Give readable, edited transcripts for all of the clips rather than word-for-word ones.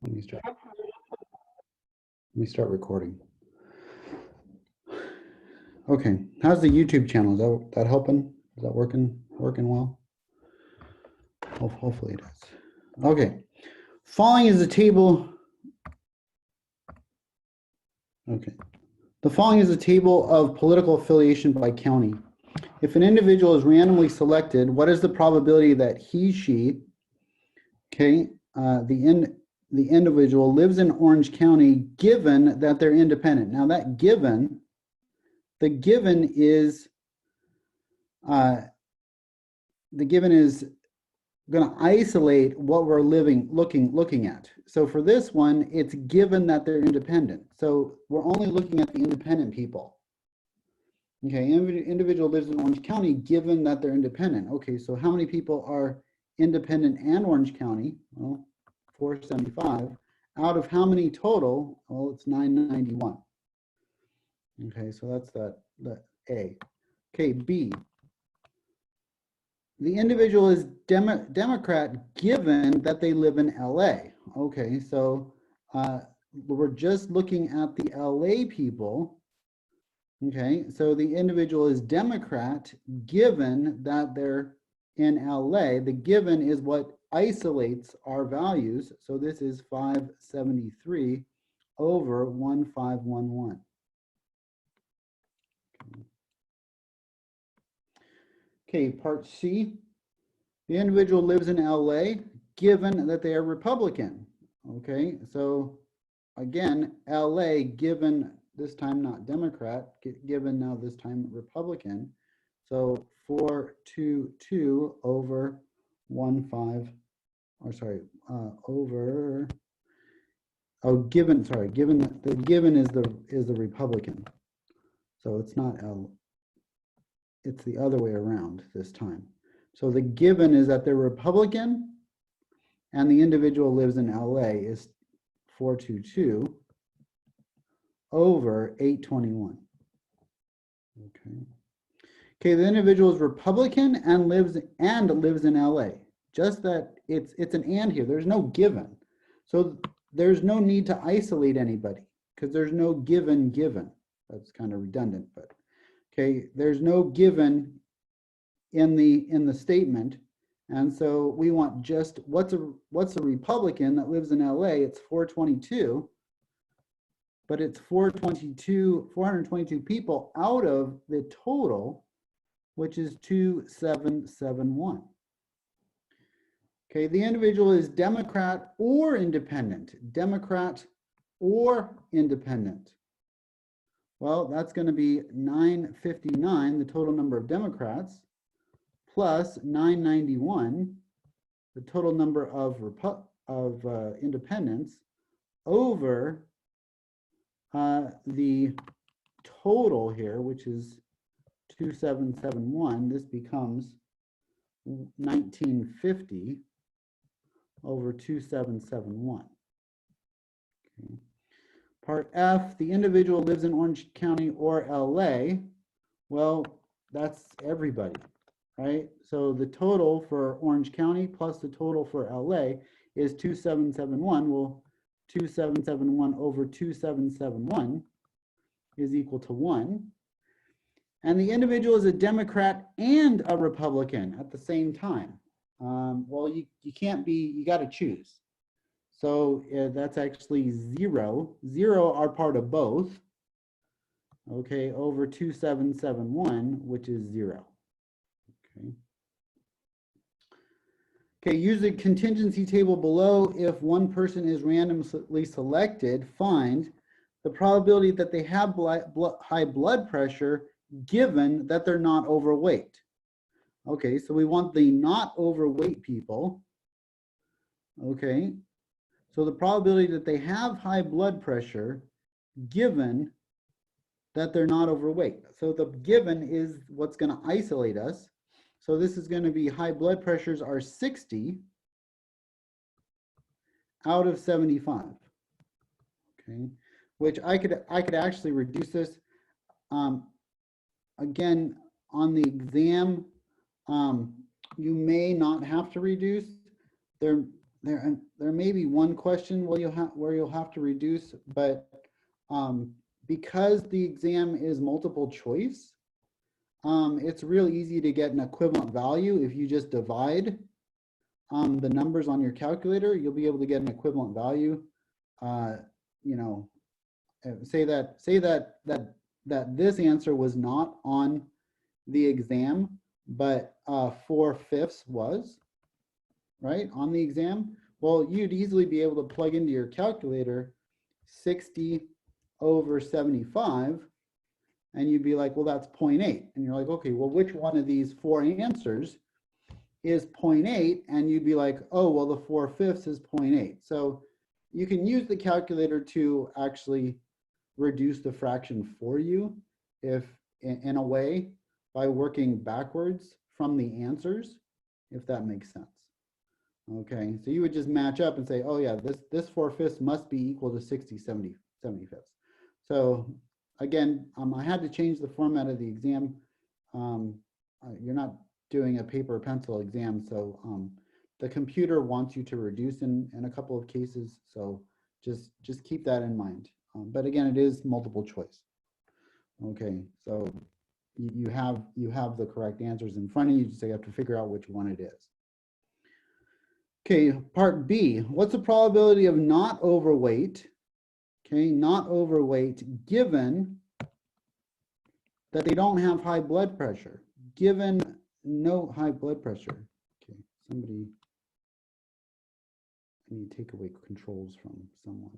Let me start. Let me start recording. Okay, how's the YouTube channel? Is that helping? Is that working well? Hopefully it is. Okay, following is a table. Okay, the following is a table of political affiliation by county. If an individual is randomly selected, what is the probability that she, the individual lives in Orange County, given that they're independent? Now that given, the given is going to isolate what we're looking at. So for this one, it's given that they're independent. So we're only looking at the independent people. Okay, individual lives in Orange County, given that they're independent. Okay, so how many people are independent and Orange County? Well, 475. Out of how many total? Well, it's 991. Okay, so that's that A. Okay, B. The individual is Democrat given that they live in LA. Okay, so we're just looking at the LA people. Okay, so the individual is Democrat given that they're in LA. The given is what isolates our values. So this is 573 over 1511. Okay, part C. The individual lives in LA given that they are Republican. Okay, so again, LA given this time not Democrat, given now this time Republican. So 422 over 15, or sorry, over, oh, given, sorry, given, the given is the Republican. So it's not L, it's the other way around this time. So the given is that they're Republican and the individual lives in LA is 422 over 821. Okay. Okay, the individual is Republican and lives in LA. Just that it's an and here. There's no given. So there's no need to isolate anybody because there's no given. That's kind of redundant, but okay, there's no given in the statement. And so we want just what's a Republican that lives in LA? It's 422. But it's 422 people out of the total, which is 2771. Okay, the individual is Democrat or independent. Democrat or independent. Well, that's going to be 959, the total number of Democrats, plus 991, the total number of independents, over the total here, which is 2771. This becomes 1950 over 2771. Okay. Part F, the individual lives in Orange County or LA. Well, that's everybody, right? So the total for Orange County plus the total for LA is 2771. Well, 2771 over 2771 is equal to 1. And the individual is a Democrat and a Republican at the same time. Well, you can't be, you got to choose. So that's actually 0. 0 are part of both. Okay, over 2771, which is 0. Okay. Okay, use the contingency table below. If one person is randomly selected, find the probability that they have high blood pressure given that they're not overweight. Okay, so we want the not overweight people. Okay, so the probability that they have high blood pressure given that they're not overweight. So the given is what's going to isolate us. So this is going to be high blood pressures are 60 out of 75. Okay, which I could actually reduce this. Again, on the exam, you may not have to reduce. there may be one question where you'll have to reduce, but because the exam is multiple choice, it's real easy to get an equivalent value. If you just divide the numbers on your calculator, you'll be able to get an equivalent value. You know, say that this answer was not on the exam, but 4/5 was, right, on the exam. Well, you'd easily be able to plug into your calculator 60 over 75, and you'd be like, well, that's 0.8. And you're like, okay, well, which one of these four answers is 0.8? And you'd be like, oh, well, the 4/5 is 0.8. So you can use the calculator to actually reduce the fraction for you, if in a way, by working backwards from the answers, if that makes sense. Okay, so you would just match up and say, oh yeah, this 4/5 must be equal to 60 75. So again, I had to change the format of the exam. You're not doing a paper or pencil exam, so the computer wants you to reduce in a couple of cases, so just keep that in mind. But again, it is multiple choice. Okay, so you have the correct answers in front of you, so you have to figure out which one it is. Okay, part B, what's the probability of not overweight? Okay, not overweight given that they don't have high blood pressure, given no high blood pressure. Okay, somebody, I need to take away controls from someone.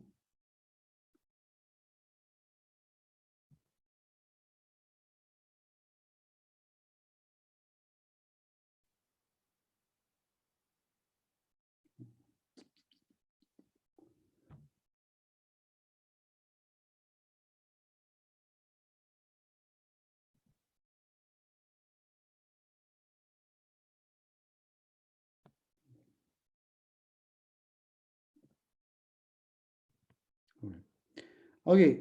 Okay,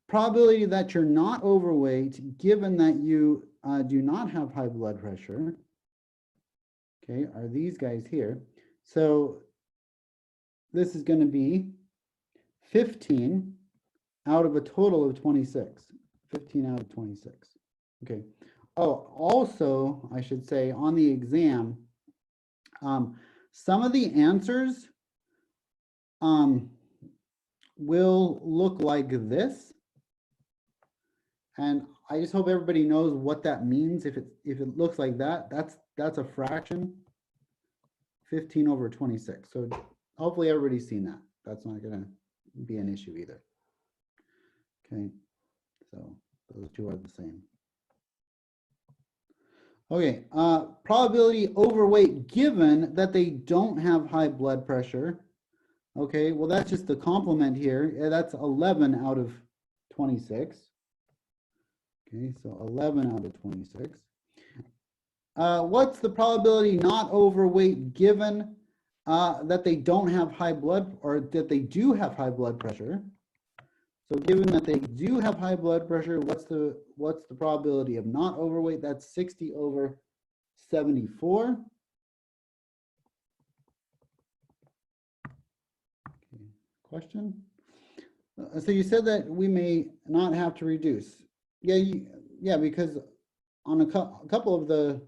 probability that you're not overweight given that you do not have high blood pressure, okay, are these guys here. So this is going to be 15 out of a total of 26. 15 out of 26. Okay. Oh, also, I should say on the exam, some of the answers will look like this. And I just hope everybody knows what that means. If it looks like that, that's a fraction, 15 over 26. So hopefully everybody's seen that. That's not going to be an issue either. Okay, so those two are the same. Okay, probability overweight given that they don't have high blood pressure. Okay, well, that's just the complement here. That's 11 out of 26. Okay, so 11 out of 26. What's the probability not overweight given that they don't have high blood, or that they do have high blood pressure? So given that they do have high blood pressure, what's the probability of not overweight? That's 60 over 74. Okay. Question? So you said that we may not have to reduce. Yeah, yeah, because on a couple of the,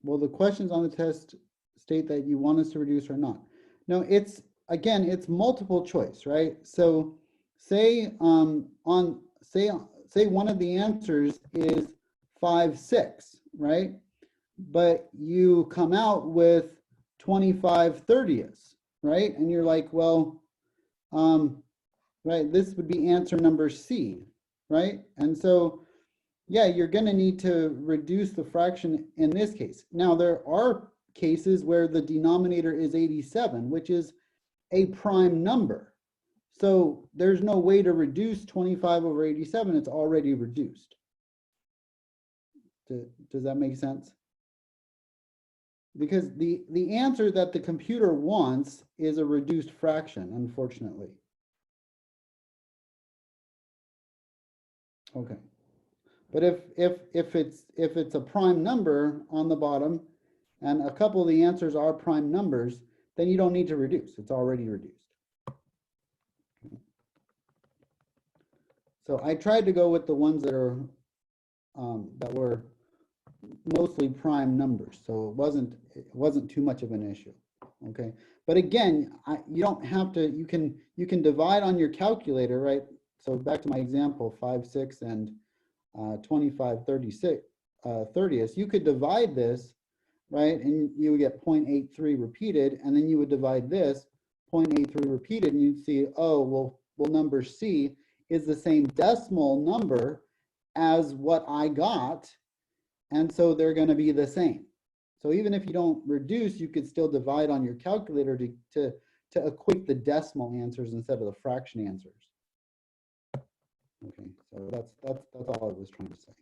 well, the questions on the test state that you want us to reduce or not. No, it's, again, it's multiple choice, right? So say say one of the answers is 5/6, right? But you come out with 25/30ths, right? And you're like, well, right, this would be answer number C, right? And so, yeah, you're going to need to reduce the fraction in this case. Now, there are cases where the denominator is 87, which is a prime number. So there's no way to reduce 25 over 87. It's already reduced. Does that make sense? Because the answer that the computer wants is a reduced fraction, unfortunately. Okay. But if it's a prime number on the bottom, and a couple of the answers are prime numbers, then you don't need to reduce. It's already reduced. So I tried to go with the ones that are that were mostly prime numbers, so it wasn't too much of an issue. Okay, but again, you don't have to. You can divide on your calculator, right? So back to my example, 5, 6, and 25, 36, 30th. You could divide this, right, and you would get 0.83 repeated, and then you would divide this 0.83 repeated, and you'd see, oh, well, number C is the same decimal number as what I got, and so they're going to be the same. So even if you don't reduce, you could still divide on your calculator to equate the decimal answers instead of the fraction answers. Okay, so that's all I was trying to say.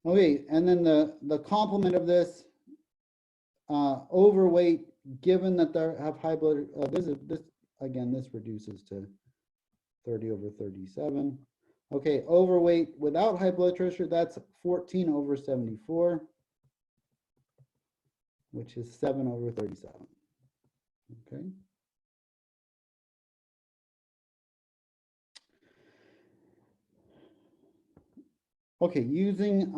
Okay, and then the complement of this, overweight, given that they have high blood, this reduces to 30 over 37. Okay, overweight without high blood pressure, that's 14 over 74, which is 7 over 37. Okay. Okay, using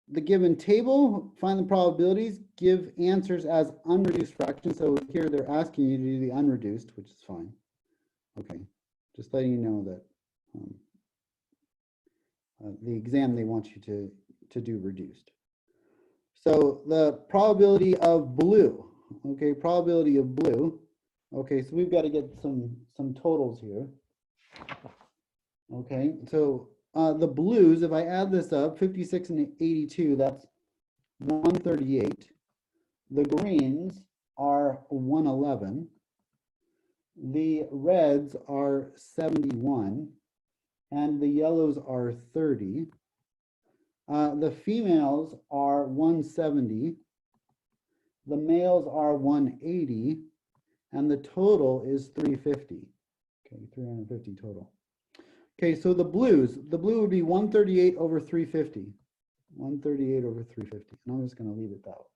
the given table, find the probabilities, give answers as unreduced fractions. So here they're asking you to do the unreduced, which is fine. Okay, just letting you know that the exam, they want you to do reduced. So the probability of blue, okay, probability of blue. Okay, so we've got to get some totals here. Okay, so the blues, if I add this up, 56 and 82, that's 138. The greens are 111. The reds are 71. And the yellows are 30. The females are 170. The males are 180. And the total is 350. Okay, 350 total. Okay, so the blue would be 138 over 350. 138 over 350. And I'm just going to leave it that way.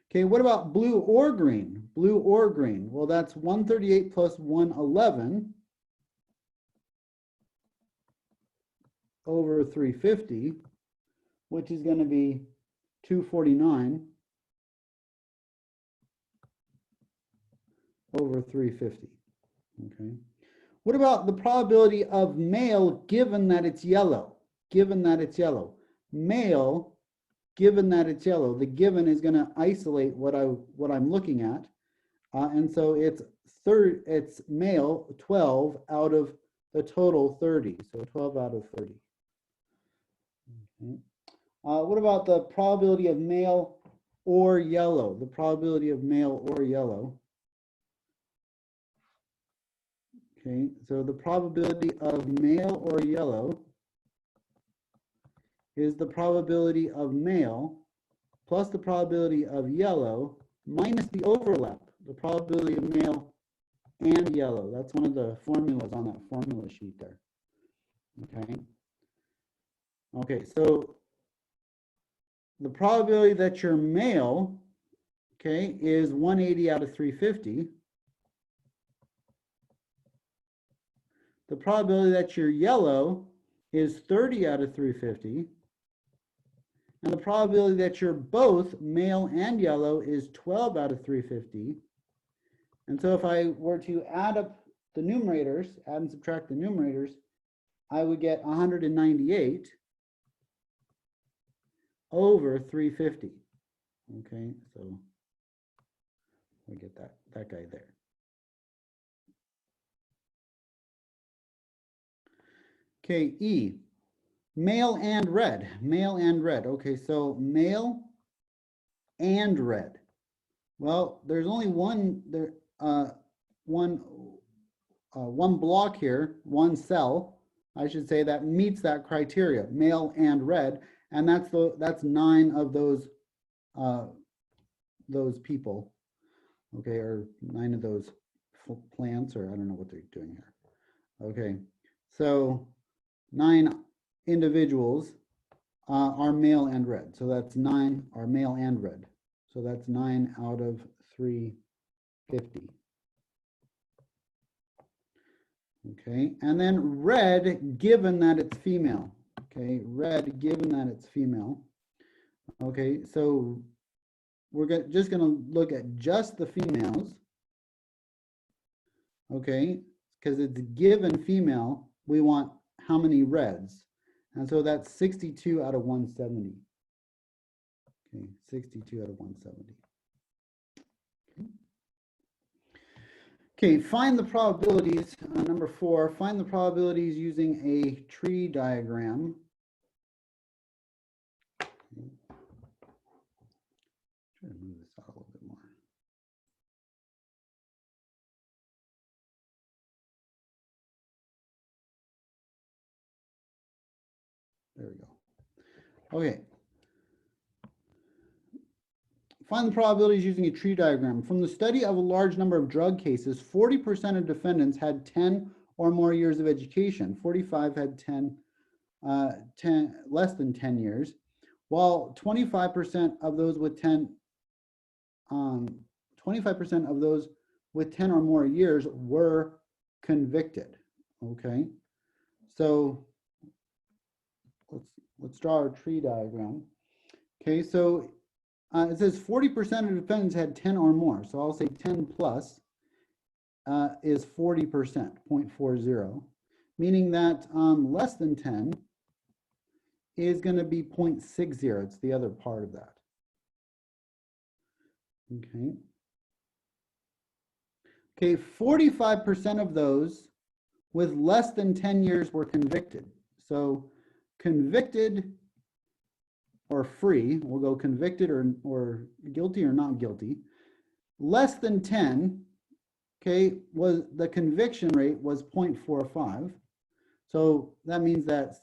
Okay, what about blue or green? Blue or green? Well, that's 138 plus 111 over 350, which is going to be 249 over 350. Okay. What about the probability of male given that it's yellow? Given that it's yellow. Male, given that it's yellow. The given is going to isolate what I'm looking at. And so it's male 12 out of the total 30. So 12 out of 30. Okay. What about the probability of male or yellow? The probability of male or yellow. Okay, so the probability of male or yellow is the probability of male plus the probability of yellow minus the overlap, the probability of male and yellow. That's one of the formulas on that formula sheet there. Okay. Okay, so the probability that you're male, okay, is 180 out of 350. The probability that you're yellow is 30 out of 350. And the probability that you're both male and yellow is 12 out of 350. And so if I were to add up the numerators, add and subtract the numerators, I would get 198 over 350. Okay, so we get that guy there. Okay, E, male and red, male and red. Okay, so male and red. Well, there's only one block here, one cell, I should say, that meets that criteria, male and red, and that's 9 of those people, okay, or 9 of those plants, or I don't know what they're doing here. Okay, so 9 individuals are male and red. So that's 9 are male and red. So that's 9 out of 350. Okay, and then red, given that it's female. Okay, red, given that it's female. Okay, so we're just going to look at just the females. Okay, because it's given female, we want how many reds? And so that's 62 out of 170. Okay, 62 out of 170. Okay, find the probabilities. Number 4, find the probabilities using a tree diagram. Okay. Try to move this out a little bit more. There we go. Okay. Find the probabilities using a tree diagram. From the study of a large number of drug cases, 40% of defendants had 10 or more years of education. 45 had 10 less than 10 years, while 25% of those with 10 25% of those with 10 or more years were convicted. Okay, so let's draw our tree diagram. Okay, so it says 40% of defendants had 10 or more. So I'll say 10 plus is 40%, 0.40, meaning that less than 10 is going to be 0.60. It's the other part of that. Okay. Okay, 45% of those with less than 10 years were convicted. So convicted or free, we'll go convicted or guilty or not guilty. Less than 10, okay, was the conviction rate was 0.45. So that means that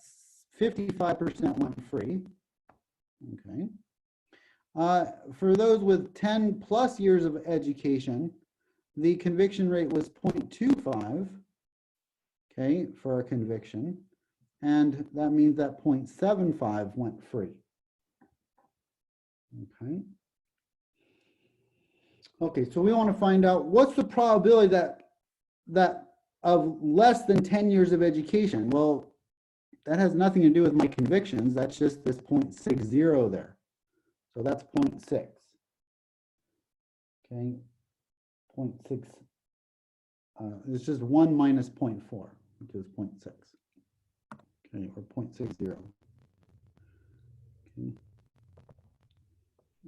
55% went free. Okay. For those with 10 plus years of education, the conviction rate was 0.25, okay, for a conviction. And that means that 0.75 went free. Okay. Okay, so we want to find out what's the probability that of less than 10 years of education. Well, that has nothing to do with my convictions. That's just this 0.60 there. So that's 0.6. Okay, 0.6. It's just 1 minus 0.4, which is 0.6. Okay, or 0.60. Okay.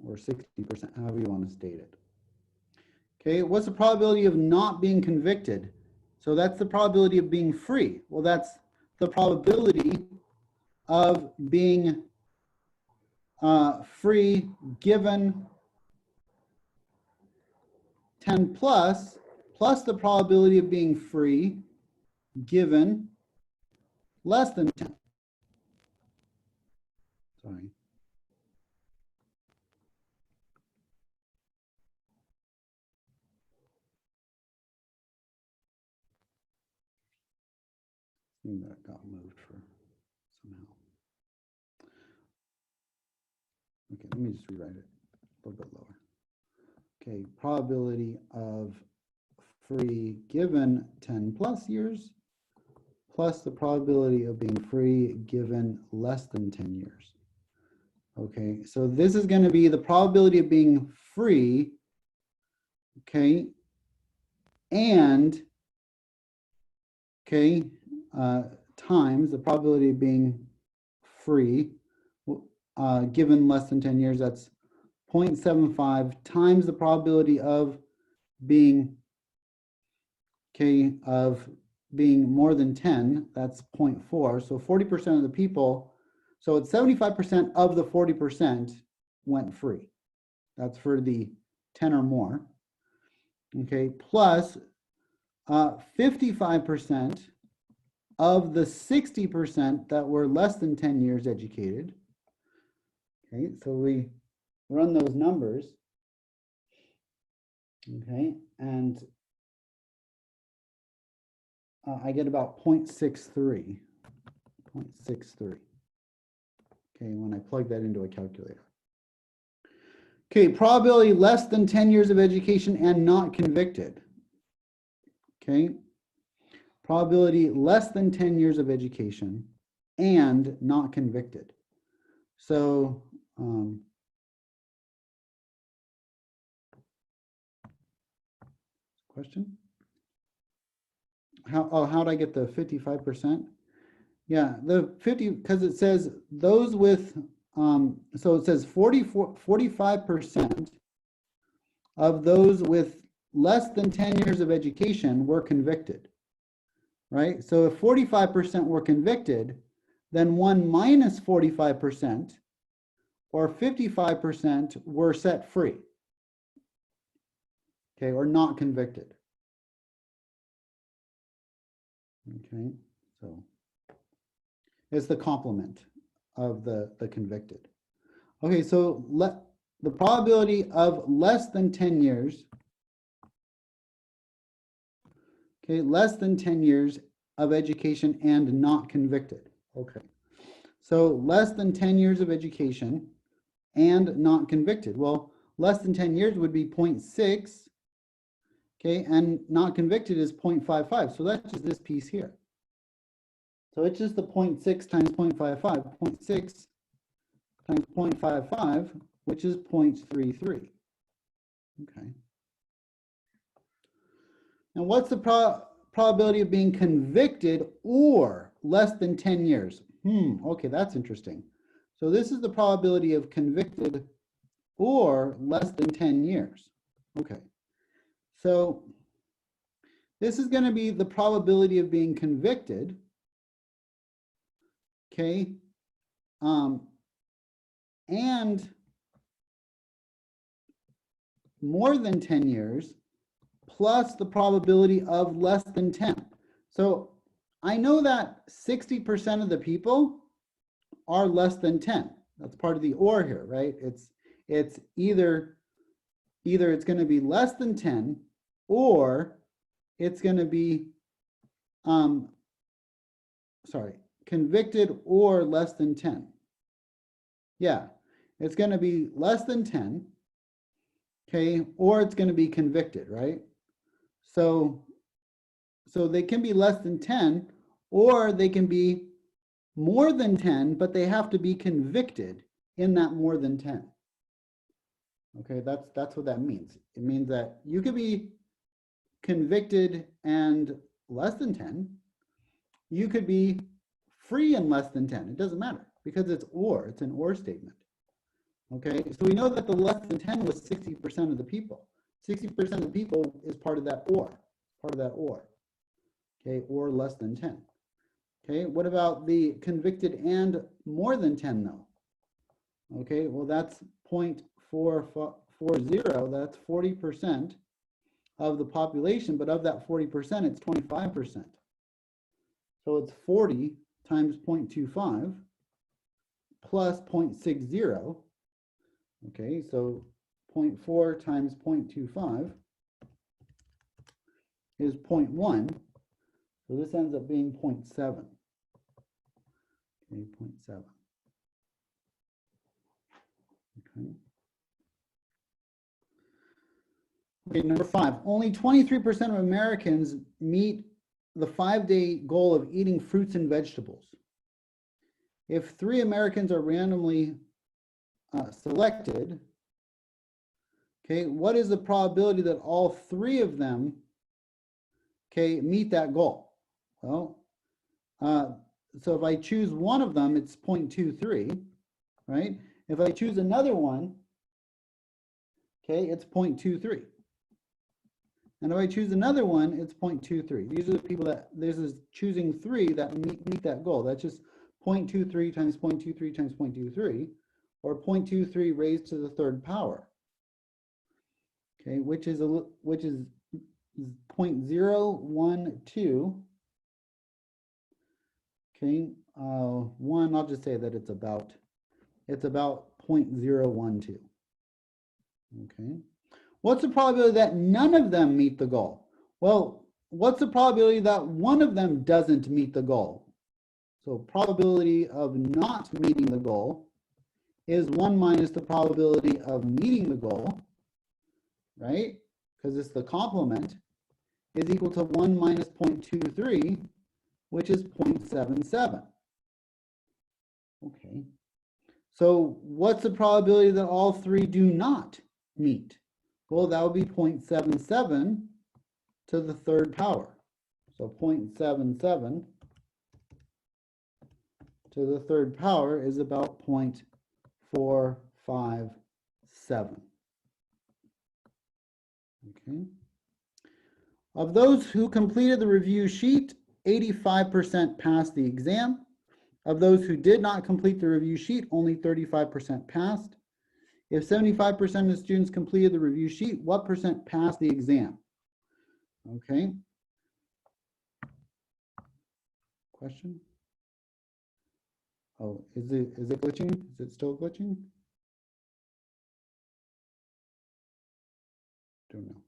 Or 60%, however you want to state it. Okay, what's the probability of not being convicted? So that's the probability of being free. Well, that's the probability of being free given 10 plus the probability of being free given less than 10. Sorry. That got moved for somehow. Okay, let me just rewrite it a little bit lower. Okay, probability of free given 10 plus years plus the probability of being free given less than 10 years. Okay, so this is going to be the probability of being free, okay, and, okay, times the probability of being free given less than 10 years. That's 0.75 times the probability of being, okay, of being more than 10, that's 0.4. So 40% of the people, so it's 75% of the 40% went free. That's for the 10 or more. Okay, plus 55% of the 60% that were less than 10 years educated. Okay, so we run those numbers. Okay, and I get about 0.63. 0.63. okay, when I plug that into a calculator. Okay, probability less than 10 years of education and not convicted. Okay, probability less than 10 years of education and not convicted. So, question? How'd I get the 55%? Yeah, the 50, because it says those with, so it says 45% of those with less than 10 years of education were convicted, right? So if 45% were convicted, then 1 minus 45% or 55% were set free, okay, or not convicted. Okay, so it's the complement of the convicted. Okay, so the probability of less than 10 years, okay, less than 10 years of education and not convicted. Okay, so less than 10 years of education and not convicted. Well, less than 10 years would be 0.6, okay, and not convicted is 0.55. So that's just this piece here. So it's just the 0.6 times 0.55, 0.6 times 0.55, which is 0.33. Okay. And what's the probability of being convicted or less than 10 years? Okay, that's interesting. So this is the probability of convicted or less than 10 years. Okay. So this is going to be the probability of being convicted. Okay. And more than 10 years plus the probability of less than 10. So I know that 60% of the people are less than 10. That's part of the or here, right? It's either it's going to be less than 10 or it's going to be convicted or less than 10. Yeah, it's going to be less than 10, okay, or it's going to be convicted, right? So they can be less than 10 or they can be more than 10, but they have to be convicted in that more than 10. Okay, that's what that means. It means that you could be convicted and less than 10. You could be free and less than 10. It doesn't matter because it's an or statement. Okay, so we know that the less than 10 was 60% of the people. 60% of the people is part of that or. Okay, or less than 10. Okay, what about the convicted and more than 10 though? Okay, well that's 0.440, that's 40% of the population, but of that 40%, it's 25%. So it's 40 times 0.25 plus 0.60. Okay, so 0.4 times 0.25 is 0.1. So this ends up being 0.7. Okay, 0.7. Okay. Okay, number 5. Only 23% of Americans meet the 5-day goal of eating fruits and vegetables. If 3 Americans are randomly selected, okay, what is the probability that all 3 of them, okay, meet that goal? Well, so if I choose one of them, it's 0.23, right? If I choose another one, okay, it's 0.23. And if I choose another one, it's 0.23. These are the people that, this is choosing 3 that meet that goal. That's just 0.23 times 0.23 times 0.23, or 0.23 raised to the 3rd power. Okay, which is 0.012. Okay, 1, I'll just say that it's about 0.012. Okay. What's the probability that none of them meet the goal? Well, what's the probability that one of them doesn't meet the goal? So probability of not meeting the goal is 1 minus the probability of meeting the goal, right? Because it's the complement, is equal to 1 minus 0.23, which is 0.77. Okay. So what's the probability that all three do not meet? Well, that would be 0.77 to the third power. So 0.77 to the third power is about 0.457. Okay. Of those who completed the review sheet, 85% passed the exam. Of those who did not complete the review sheet, only 35% passed. If 75% of students completed the review sheet, what percent passed the exam? Okay. Question? Oh, is it glitching? Is it still glitching? Don't know.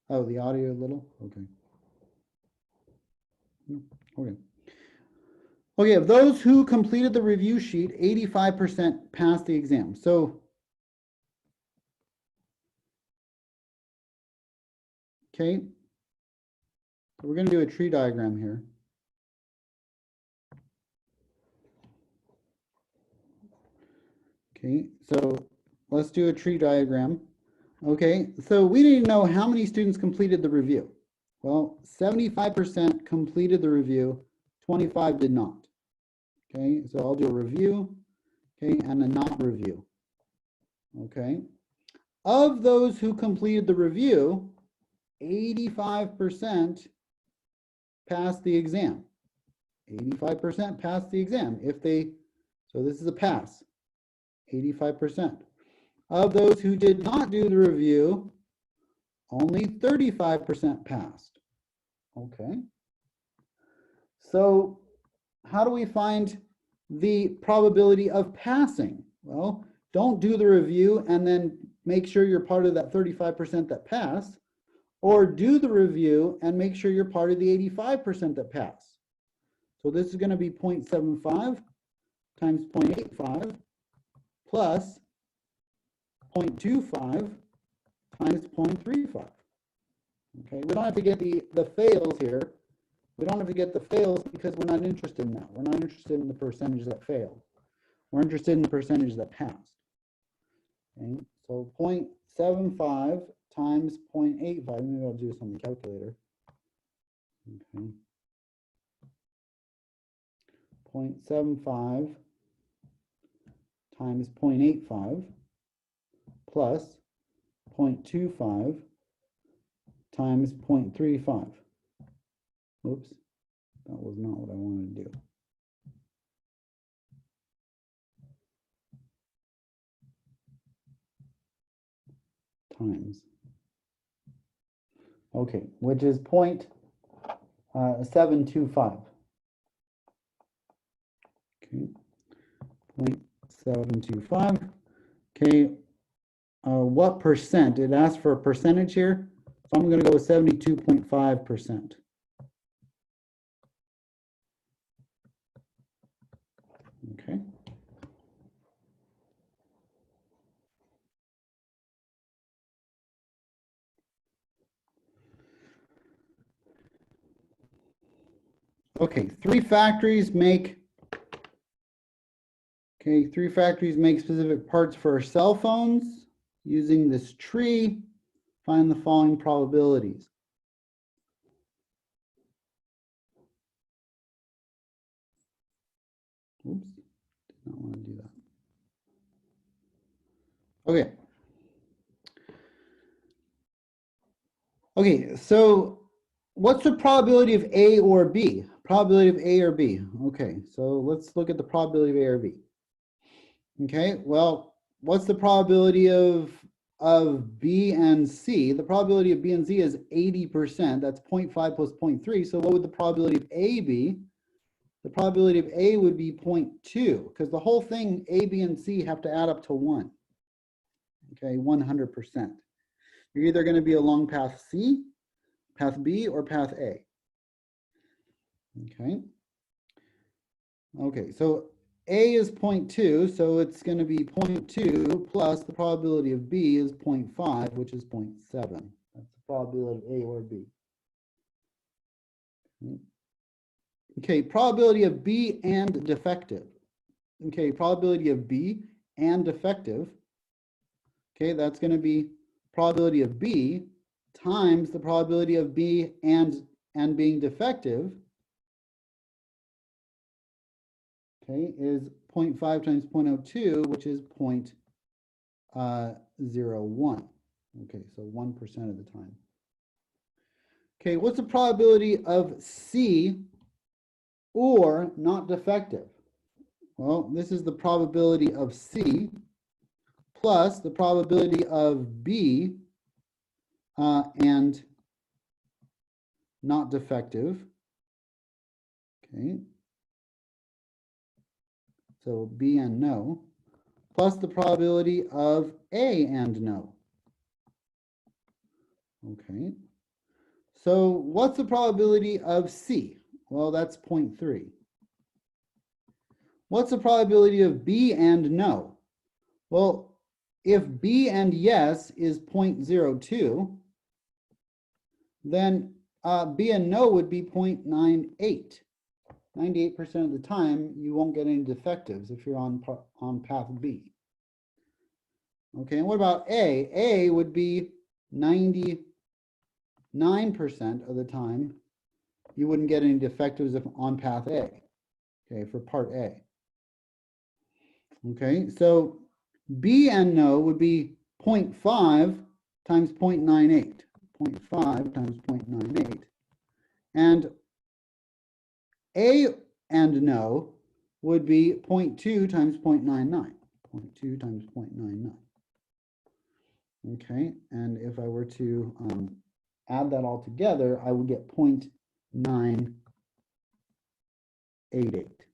Oh, the audio a little? Okay. Okay. Okay, of those who completed the review sheet, 85% passed the exam. So, okay, so we're going to do a tree diagram here. Okay, so let's do a tree diagram. Okay, so we need to know how many students completed the review. Well, 75% completed the review, 25 did not. Okay, so I'll do a review, okay, and a not review. Okay, of those who completed the review, 85% passed the exam. 85% passed the exam. If they, so this is a pass, 85%. Of those who did not do the review, only 35% passed. Okay. So how do we find the probability of passing? Well, don't do the review and then make sure you're part of that 35% that pass, or do the review and make sure you're part of the 85% that pass. So this is going to be 0.75 times 0.85 plus 0.25 times 0.35. Okay, we don't have to get the fails here. We don't have to get the fails because we're not interested in that. We're not interested in the percentage that failed. We're interested in the percentage that passed. Okay, so 0.75 times 0.85. Maybe I'll do this on the calculator. Okay. 0.75 times 0.85 plus 0.25 times 0.35. Oops, that was not what I wanted to do. Times. Okay, which is 0.725. Okay, 0.725. Okay, what percent? It asks for a percentage here, so I'm going to go with 72.5%. Okay. Okay, three factories make specific parts for our cell phones. Using this tree, find the following probabilities. Oops, did not want to do that. Okay. Okay, so what's the probability of A or B? Probability of A or B. Okay, so let's look at the probability of A or B. Okay, well, what's the probability of B and C? The probability of B and C is 80%. That's 0.5 plus 0.3. So what would the probability of A be? The probability of A would be 0.2, because the whole thing, A, B, and C, have to add up to 1. Okay, 100%. You're either going to be along path C, path B, or path A. Okay. Okay, so A is 0.2, so it's going to be 0.2 plus the probability of B is 0.5, which is 0.7. That's the probability of A or B. Okay, probability of B and defective. Okay, probability of B and defective. Okay, that's going to be probability of B times the probability of B and being defective. Okay, is 0.5 times 0.02, which is 0.01. Okay, so 1% of the time. Okay, what's the probability of C or not defective? Well, this is the probability of C plus the probability of B and not defective. Okay. So B and no, plus the probability of A and no. Okay. So what's the probability of C? Well, that's 0.3. What's the probability of B and no? Well, if B and yes is 0.02, then B and no would be 0.98. 98% of the time, you won't get any defectives if you're on path B. Okay, and what about A? A would be 99% of the time, you wouldn't get any defectives if on path A, okay, for part A. Okay, so B and no would be 0.5 times 0.98, 0.5 times 0.98. And A and no would be 0.2 times 0.99, 0.2 times 0.99. Okay, and if I were to add that all together, I would get 0.988.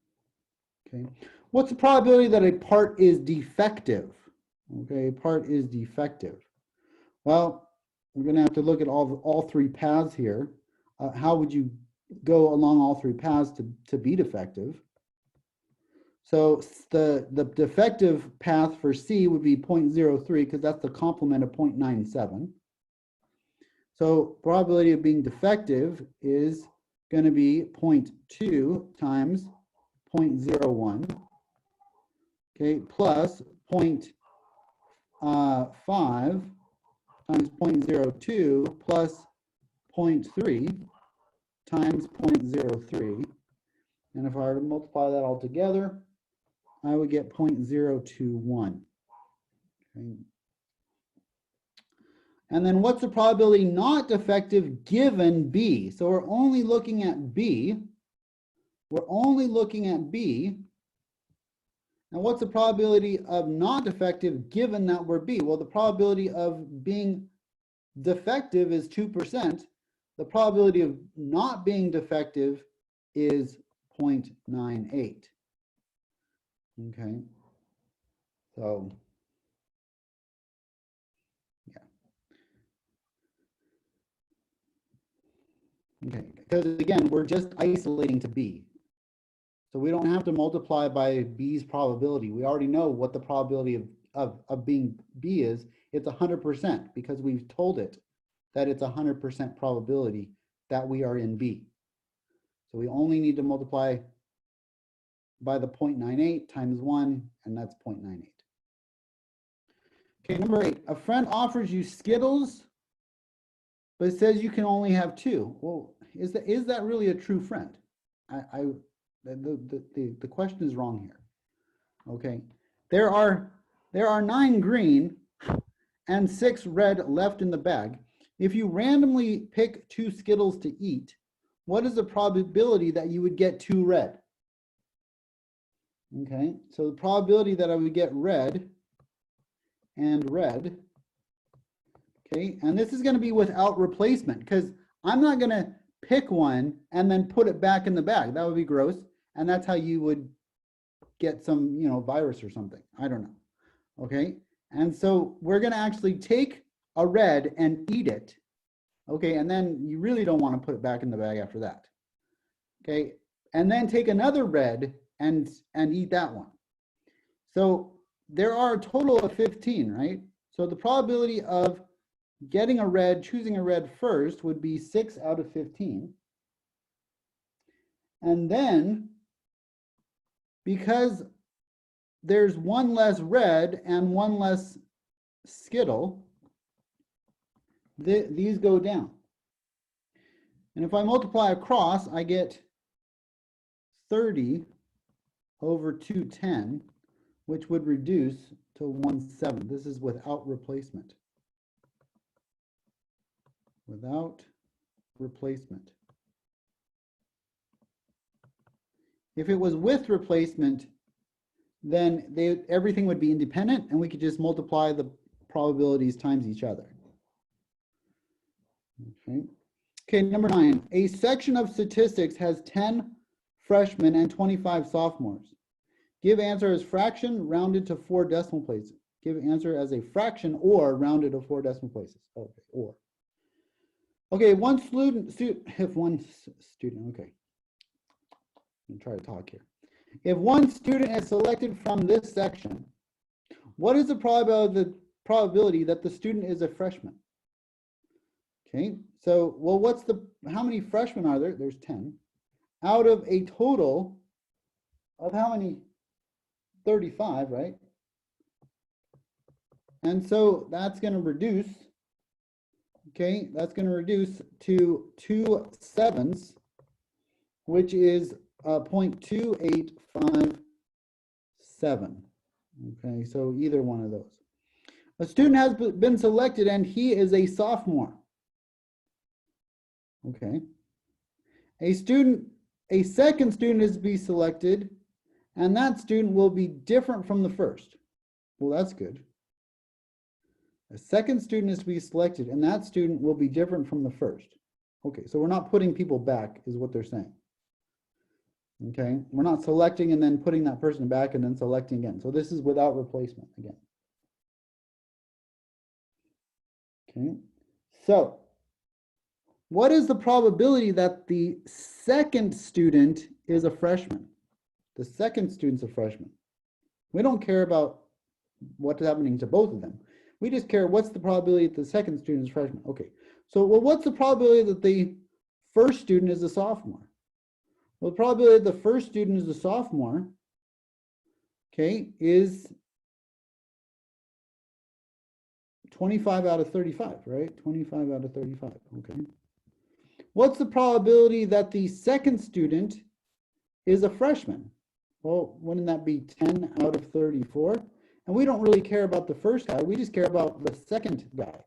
Okay, what's the probability that a part is defective? Okay, a part is defective. Well, we're going to have to look at all three paths here. How would you go along all three paths to be defective? So the defective path for C would be 0.03 because that's the complement of 0.97. So probability of being defective is going to be 0.2 times 0.01, okay, plus 0.5 times 0.02 plus 0.3 times 0.03. And if I were to multiply that all together, I would get 0.021. Okay. And then what's the probability not defective given B? So we're only looking at B. We're only looking at B. And what's the probability of not defective given that we're B? Well, the probability of being defective is 2%. The probability of not being defective is 0.98. Okay, so yeah. Okay, because again, we're just isolating to B. So we don't have to multiply by B's probability. We already know what the probability of being B is. It's 100% because we've told it that it's 100% probability that we are in B. So we only need to multiply by the 0.98 times 1, and that's 0.98. Okay, number 8, a friend offers you Skittles, but it says you can only have 2. Well, is that really a true friend? The question is wrong here. Okay, there are 9 green and 6 red left in the bag. If you randomly pick 2 Skittles to eat, what is the probability that you would get 2 red? Okay, so the probability that I would get red and red, okay, and this is going to be without replacement because I'm not going to pick one and then put it back in the bag. That would be gross, and that's how you would get some, virus or something. I don't know. Okay, and so we're going to actually take a red and eat it, okay, and then you really don't want to put it back in the bag after that, okay, and then take another red and eat that one. So there are a total of 15, right? So the probability of getting a red, choosing a red first would be 6 out of 15. And then, because there's one less red and one less Skittle, these go down. And if I multiply across, I get 30 over 210, which would reduce to 1/7. This is without replacement. Without replacement. If it was with replacement, then everything would be independent and we could just multiply the probabilities times each other. Okay. Okay, number 9. A section of statistics has 10 freshmen and 25 sophomores. Give answer as fraction rounded to 4 decimal places. Give answer as a fraction or rounded to 4 decimal places. Okay, or. Okay, one student, okay. I'm trying to talk here. If one student is selected from this section, what is the probability that the student is a freshman? Okay, so, well, how many freshmen are there? There's 10. Out of a total of how many? 35, right? And so that's going to reduce, okay, that's going to reduce to 2 sevens, which is 0.2857. Okay, so either one of those. A student has been selected and he is a sophomore. Okay. A second student is to be selected and that student will be different from the first. Well, that's good. A second student is to be selected and that student will be different from the first. Okay, so we're not putting people back is what they're saying. Okay, we're not selecting and then putting that person back and then selecting again. So this is without replacement again. Okay, so what is the probability that the second student is a freshman? The second student's a freshman. We don't care about what's happening to both of them. We just care what's the probability that the second student is a freshman. Okay, so well, what's the probability that the first student is a sophomore? Well, the probability that the first student is a sophomore, okay, is 25 out of 35, right? 25 out of 35, okay. What's the probability that the second student is a freshman? Well, wouldn't that be 10 out of 34? And we don't really care about the first guy, we just care about the second guy.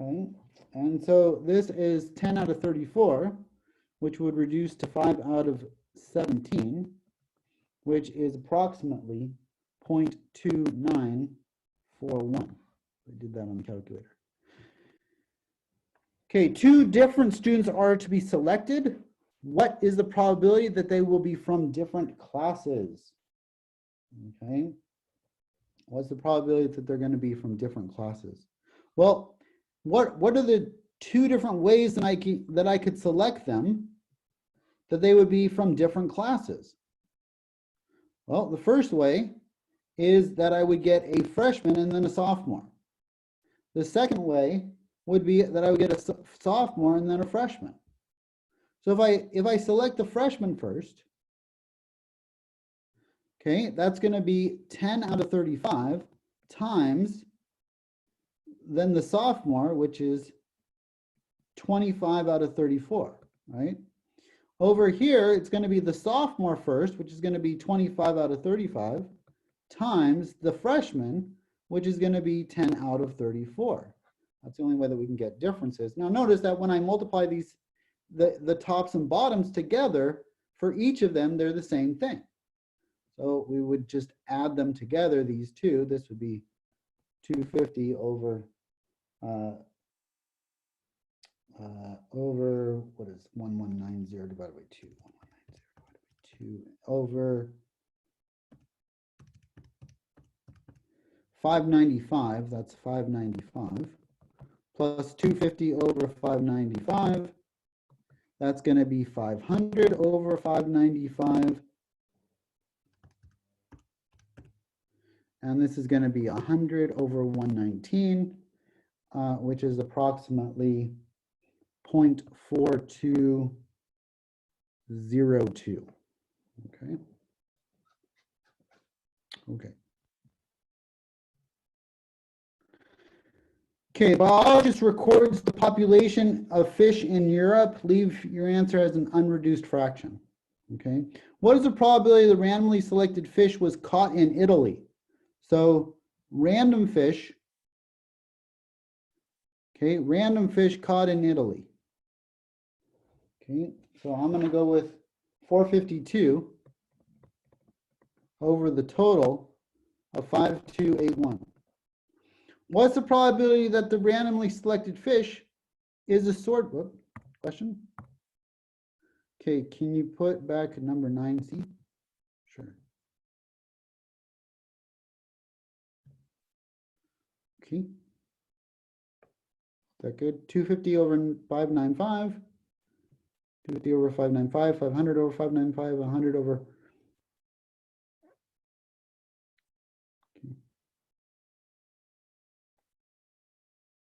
Okay, and so this is 10 out of 34, which would reduce to 5 out of 17, which is approximately 0.2941. I did that on the calculator. Okay, 2 different students are to be selected. What is the probability that they will be from different classes? Okay, what's the probability that they're going to be from different classes? Well, what are the 2 different ways that I could select them that they would be from different classes? Well, the first way is that I would get a freshman and then a sophomore. The second way would be that I would get a sophomore and then a freshman. So if I select the freshman first, okay, that's going to be 10 out of 35 times then the sophomore, which is 25 out of 34, right? Over here, it's going to be the sophomore first, which is going to be 25 out of 35, times the freshman, which is going to be 10 out of 34. That's the only way that we can get differences. Now notice that when I multiply these, the tops and bottoms together, for each of them, they're the same thing. So we would just add them together, these two. This would be 250 over what is 1190 divided by 2? 1190 divided by 2 over 595, that's 595, plus 250 over 595, that's going to be 500 over 595. And this is going to be 100 over 119, which is approximately 0.4202. Okay. Okay. Okay, biologist records the population of fish in Europe. Leave your answer as an unreduced fraction. Okay. What is the probability the randomly selected fish was caught in Italy? So random fish. Okay, random fish caught in Italy. Okay, so I'm going to go with 452 over the total of 5281. What's the probability that the randomly selected fish is a sort? Whoop, question? Okay, can you put back number 9C? Sure. Okay. Is that good? 250 over 595. 250 over 595, 500 over 595, 100 over.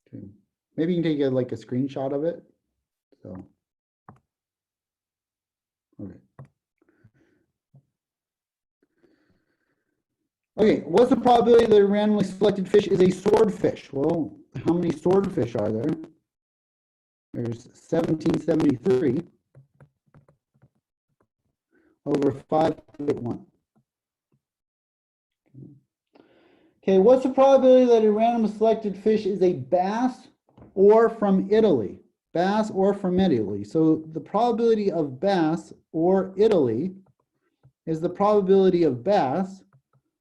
Okay. Maybe you can take like a screenshot of it. So, okay. Okay, what's the probability that a randomly selected fish is a swordfish? Well, how many swordfish are there? There's 1773 over 581. Okay, what's the probability that a randomly selected fish is a bass or from Italy? Bass or from Italy. So the probability of bass or Italy is the probability of bass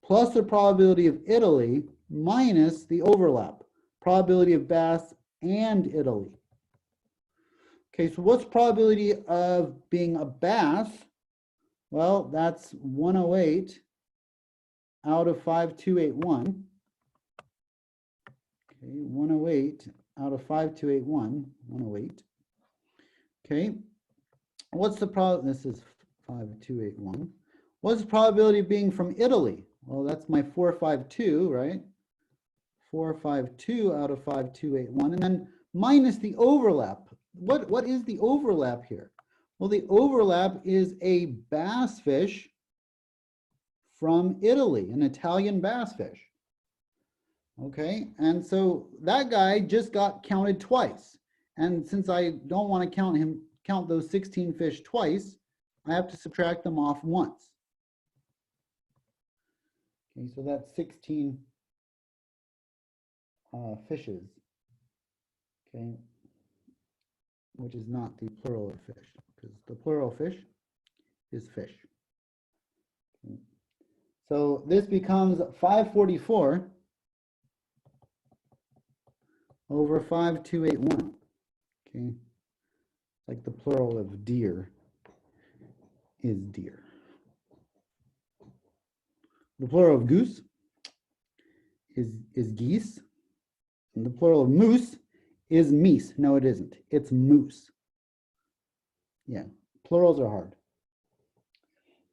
plus the probability of Italy minus the overlap, probability of bass and Italy. Okay, so what's the probability of being a bass? Well, that's 108 out of 5281. Okay, 108 out of 5281, 108. Okay, what's the probability? This is 5281. What's the probability of being from Italy? Well, that's my 452, right? 452 out of 5281, and then minus the overlap. What is the overlap here? Well, the overlap is a bass fish from Italy, an Italian bass fish. Okay, and so that guy just got counted twice. And since I don't want to count those 16 fish twice, I have to subtract them off once. Okay, so that's 16 fishes, okay, which is not the plural of fish, because the plural fish is fish. Okay. So this becomes 544 over 5281. Okay, like the plural of deer is deer. The plural of goose is geese. And the plural of moose is meese. No, it isn't. It's moose. Yeah, plurals are hard.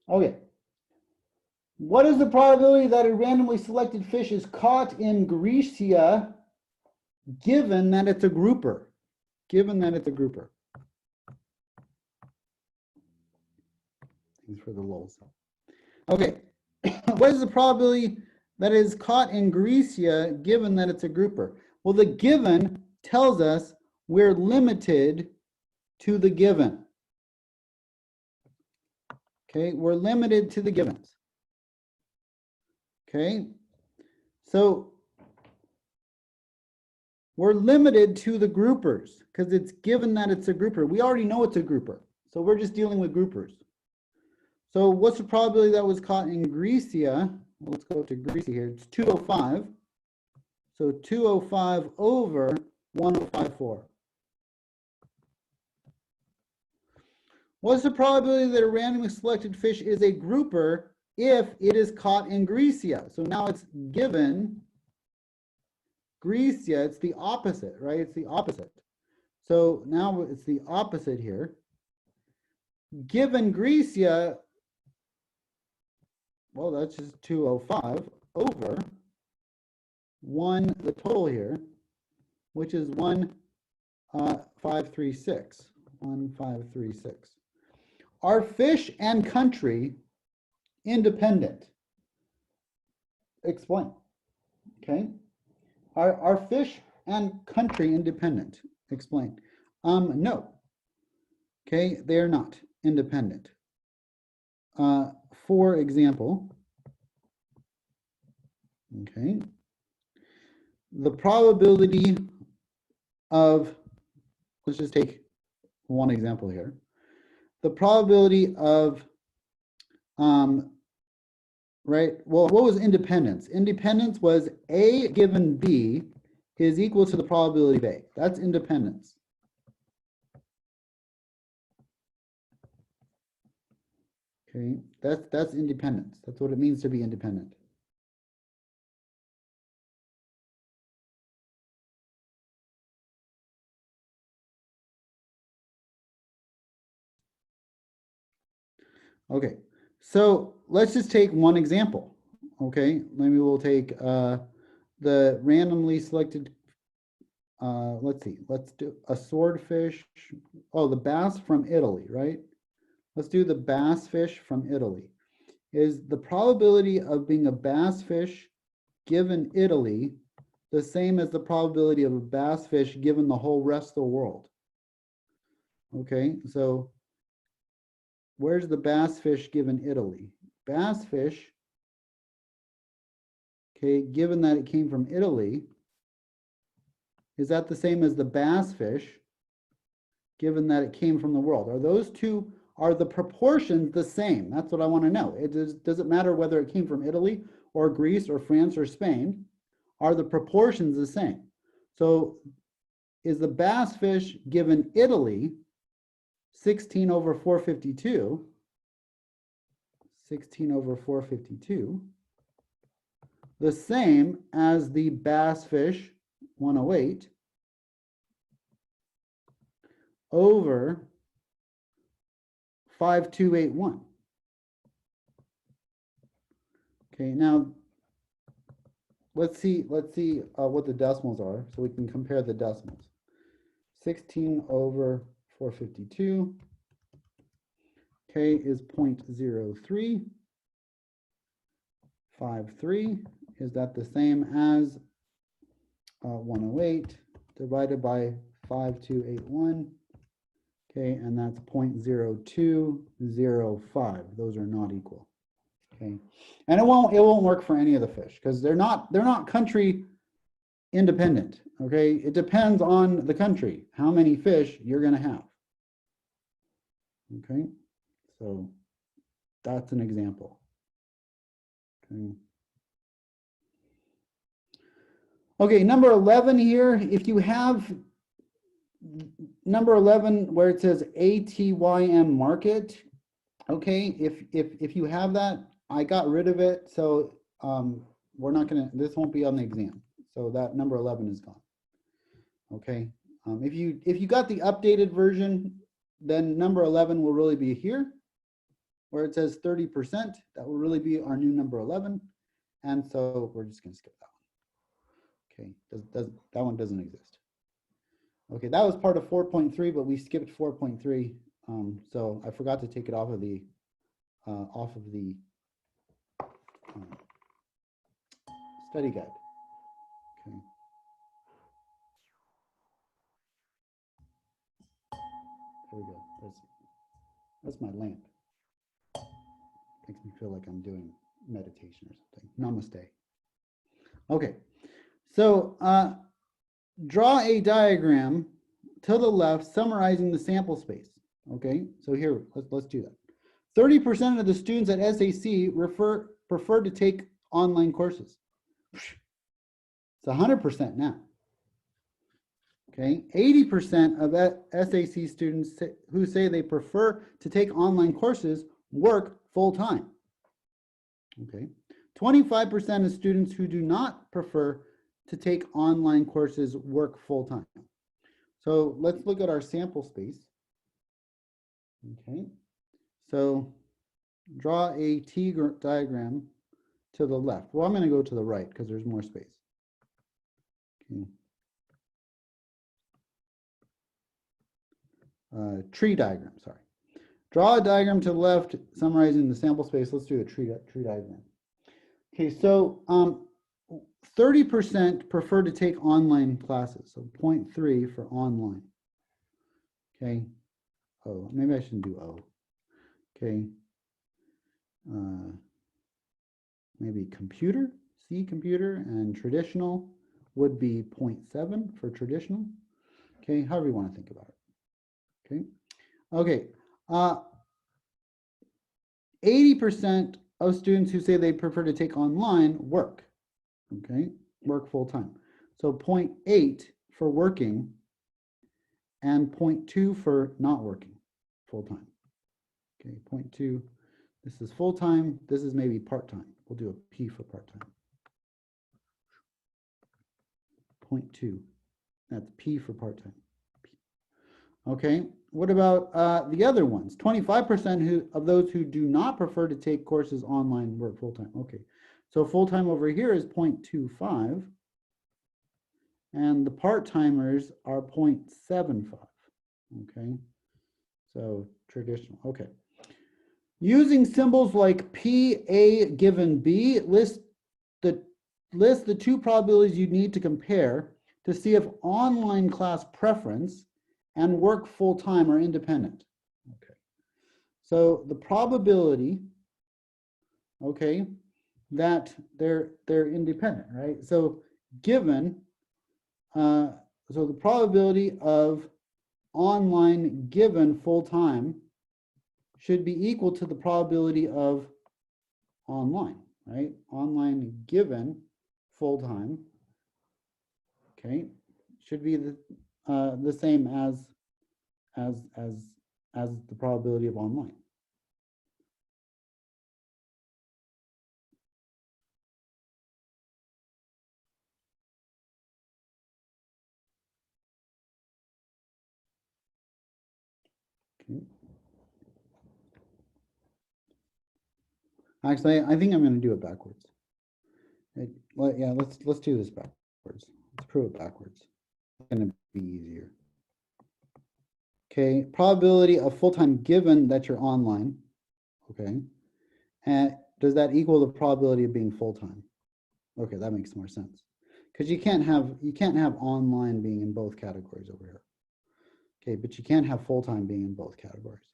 Okay. What is the probability that a randomly selected fish is caught in Grecia given that it's a grouper? Given that it's a grouper. Thanks for the lulls. Okay. What is the probability that it is caught in Grecia given that it's a grouper? Well, the given tells us we're limited to the given. Okay, we're limited to the givens. Okay, so we're limited to the groupers because it's given that it's a grouper. We already know it's a grouper, so we're just dealing with groupers. So what's the probability that was caught in Grecia? Well, let's go to Grecia here. It's 205. So 205 over 1054. What's the probability that a randomly selected fish is a grouper if it is caught in Grecia? So now it's given Grecia, it's the opposite, right? It's the opposite. So now it's the opposite here. Given Grecia, well, that's just 205 over 1, the total here, which is 1536. 1536. Are fish and country independent? Explain. Okay. Are fish and country independent? Explain. No. Okay, they are not independent. For example, okay, the probability of, let's just take one example here. The probability of, right, well, what was independence? Independence was A given B is equal to the probability of A. That's independence. Okay, that's independence. That's what it means to be independent. Okay, so let's just take one example. Okay, maybe we'll take the randomly selected, let's see, let's do a swordfish. Oh, the bass from Italy, right? Let's do the bass fish from Italy. Is the probability of being a bass fish given Italy the same as the probability of a bass fish given the whole rest of the world? Okay, so where's the bass fish given Italy? Bass fish, okay, given that it came from Italy, is that the same as the bass fish given that it came from the world? Are those two, are the proportions the same? That's what I want to know. Does it matter whether it came from Italy or Greece or France or Spain? Are the proportions the same? So is the bass fish given Italy 16 over 452, 16 over 452, the same as the bass fish 108 over 5281. Okay, now let's see what the decimals are so we can compare the decimals. 16 over 452, okay, is 0.0353. Is that the same as 108 divided by 5281? Okay, and that's 0.0205. Those are not equal. Okay, and it won't work for any of the fish because they're not country independent. Okay, it depends on the country how many fish you're going to have. Okay, so that's an example. Okay. Okay, number 11 here, if you have number 11 where it says ATYM market, okay, if you have that, I got rid of it, so we're not gonna, this won't be on the exam. So that number 11 is gone. Okay, if you got the updated version, then number 11 will really be here, where it says 30%. That will really be our new number 11, and so we're just gonna skip that one. Okay, that one doesn't exist. Okay, that was part of 4.3, but we skipped 4.3, so I forgot to take it off of the study guide. Okay. There we go. That's my lamp. Makes me feel like I'm doing meditation or something. Namaste. Okay, so draw a diagram to the left summarizing the sample space. Okay, so here, let's do that. 30% of the students at SAC prefer to take online courses. It's 100% now. Okay, 80% of SAC students who say they prefer to take online courses work full-time. Okay, 25% of students who do not prefer to take online courses work full-time? So let's look at our sample space. Okay, so draw a T diagram to the left. Well, I'm going to go to the right because there's more space. Okay. Tree diagram, sorry. Draw a diagram to the left summarizing the sample space. Let's do a tree diagram. Okay, so 30% prefer to take online classes, so 0.3 for online. Okay, oh, maybe I shouldn't do O. Okay, maybe computer, C computer, and traditional would be 0.7 for traditional. Okay, however you want to think about it. Okay, 80% of students who say they prefer to take online work. Okay, work full time. So 0.8 for working and 0.2 for not working full time. Okay, 0.2, this is full time, this is maybe part time. We'll do a P for part time. 0.2, that's P for part time. Okay, what about the other ones? 25% of those who do not prefer to take courses online work full time. Okay, so full time over here is 0.25. And the part-timers are 0.75, okay? So traditional, okay. Using symbols like P, A, given B, list the two probabilities you need to compare to see if online class preference and work full-time are independent, okay? So the probability, okay, that they're independent, right? So given, so the probability of online given full-time should be equal to the probability of online, right? Online given full-time, okay, should be the same as the probability of online. Okay. Actually, I think I'm going to do it backwards. Yeah, let's do this backwards. Let's prove it backwards. It's going to be easier. Okay, probability of full-time given that you're online. Okay, and does that equal the probability of being full-time? Okay, that makes more sense because you can't have online being in both categories over here. Okay, but you can't have full-time being in both categories.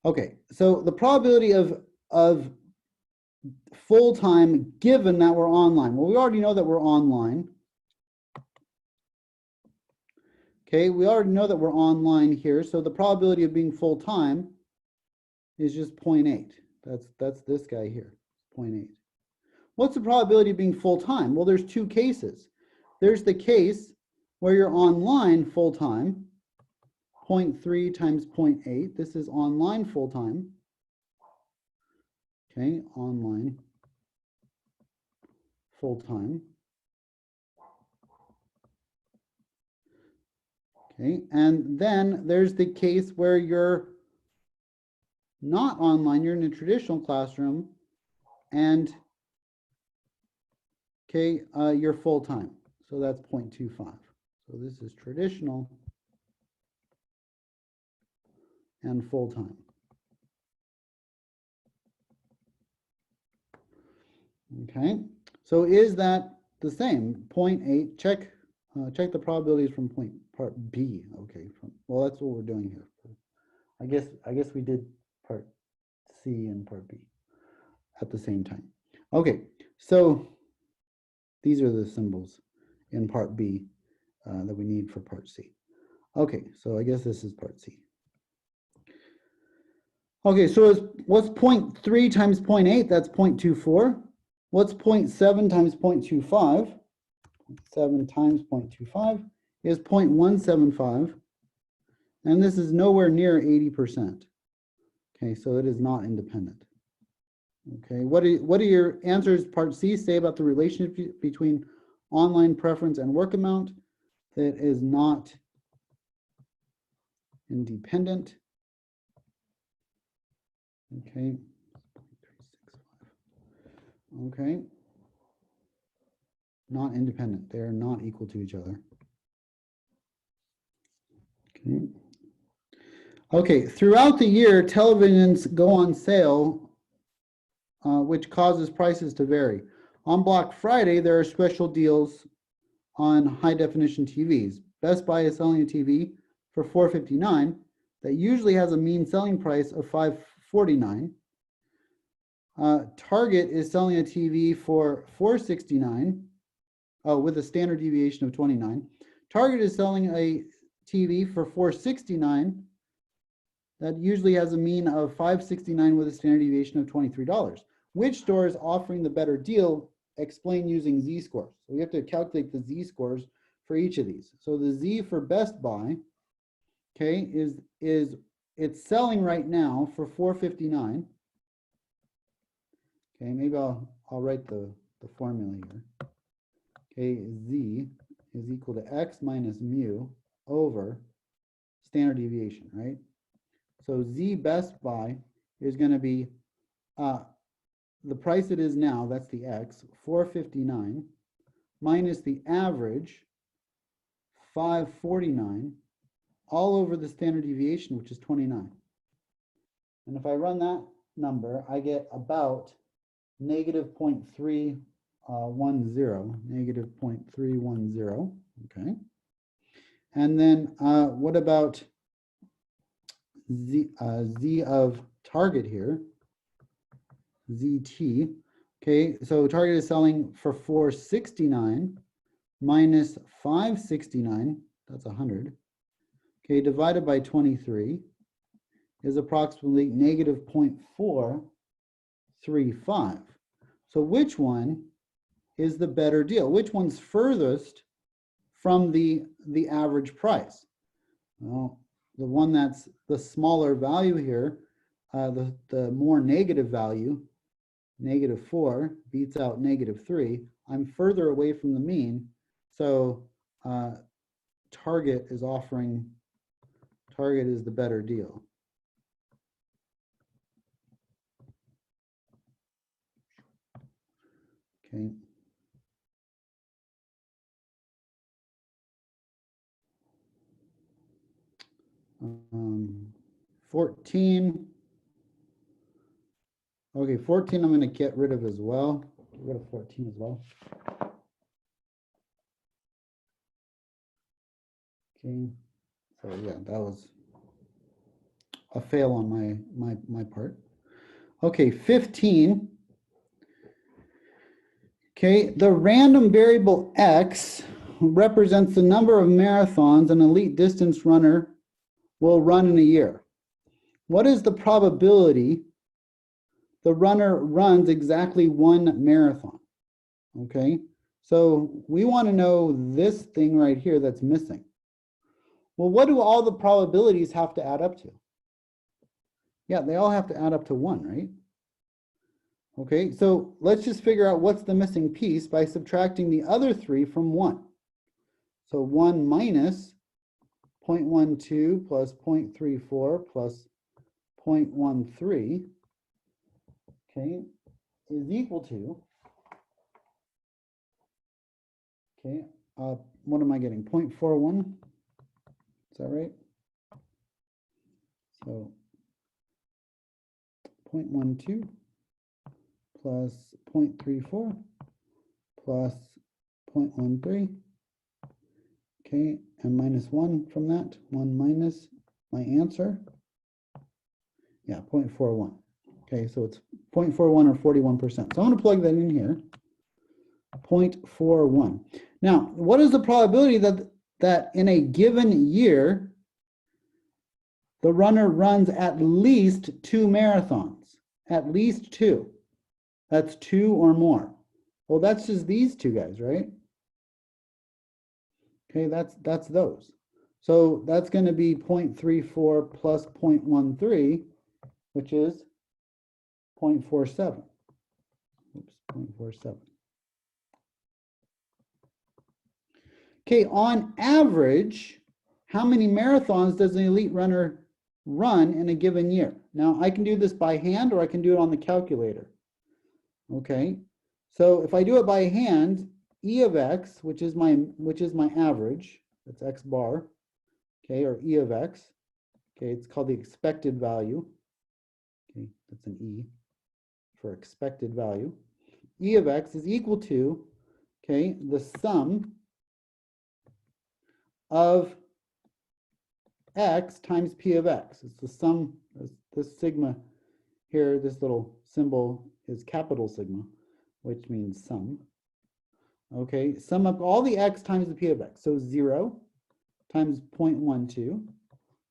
Okay, so the probability of full-time given that we're online. Well, we already know that we're online. Okay, we already know that we're online here, so the probability of being full-time is just 0.8. That's this guy here, 0.8. What's the probability of being full-time? Well, there's two cases. There's the case where you're online full-time, 0.3 times 0.8. This is online full-time. Okay, online full-time. Okay, and then there's the case where you're not online, you're in a traditional classroom, and okay, you're full-time. So that's 0.25. So this is traditional and full-time. Okay, so is that the same? 0.8, check the probabilities from part B. Okay, well, that's what we're doing here. I guess we did part C and part B at the same time. Okay, so these are the symbols in part B that we need for part C. Okay, so I guess this is part C. Okay, so what's 0.3 times 0.8? That's 0.24. What's 0.7 times 0.25? 0.7 times 0.25 is 0.175. And this is nowhere near 80%. Okay, so it is not independent. Okay, what do your answers part C say about the relationship between online preference and work amount that is not independent. Okay. Okay. Not independent. They are not equal to each other. Okay. Okay. Throughout the year, televisions go on sale, which causes prices to vary. On Black Friday, there are special deals on high definition TVs. Best Buy is selling a TV for $459 that usually has a mean selling price of $549. Target is selling a TV for $469 with a standard deviation of 29. Target is selling a TV for $469 that usually has a mean of $569 with a standard deviation of $23. Which store is offering the better deal? Explain using z-scores. So we have to calculate the z-scores for each of these. So the z for Best Buy, okay, is it's selling right now for $459. Okay, maybe I'll write the formula here. Okay, z is equal to x minus mu over standard deviation, right? So z Best Buy is going to be the price it is now, that's the x, $459, minus the average, $549, all over the standard deviation, which is 29. And if I run that number, I get about negative 0.310, negative 0.310, okay? And then what about z of Target here? ZT, okay, so Target is selling for $469 minus $569, that's 100, okay, divided by 23 is approximately negative 0.435. So which one is the better deal? Which one's furthest from the average price? Well, the one that's the smaller value here, the more negative value, -4 beats out -3. I'm further away from the mean, so Target is the better deal. Okay. Um, 14. Okay, 14 I'm going to get rid of as well. Get rid of 14 as well. Okay, so yeah, that was a fail on my part. Okay, 15. Okay, the random variable x represents the number of marathons an elite distance runner will run in a year. What is the probability the runner runs exactly one marathon? Okay, so we want to know this thing right here that's missing. Well, what do all the probabilities have to add up to? Yeah, they all have to add up to 1, right? Okay, so let's just figure out what's the missing piece by subtracting the other 3 from 1. So 1 minus 0.12 plus 0.34 plus 0.13, okay, is equal to, okay, what am I getting? 0.41? Is that right? So 0.12 plus 0.34 plus 0.13, okay, and minus 1 from that, 1 minus my answer, yeah, 0.41. Okay, so it's 0.41 or 41%. So I'm going to plug that in here, 0.41. Now, what is the probability that in a given year, the runner runs at least 2 marathons? At least 2. That's 2 or more. Well, that's just these 2 guys, right? Okay, that's those. So that's going to be 0.34 plus 0.13, which is 0.47. Oops, 0.47. Okay, on average, how many marathons does an elite runner run in a given year? Now, I can do this by hand or I can do it on the calculator. Okay, so if I do it by hand, E of x, which is my average, that's x bar, okay, or E of x, okay, it's called the expected value. Okay, that's an E for expected value. E of x is equal to, okay, the sum of x times P of x. It's the sum, this sigma here, this little symbol is capital sigma, which means sum. Okay, sum up all the x times the P of x. So 0 times 0.12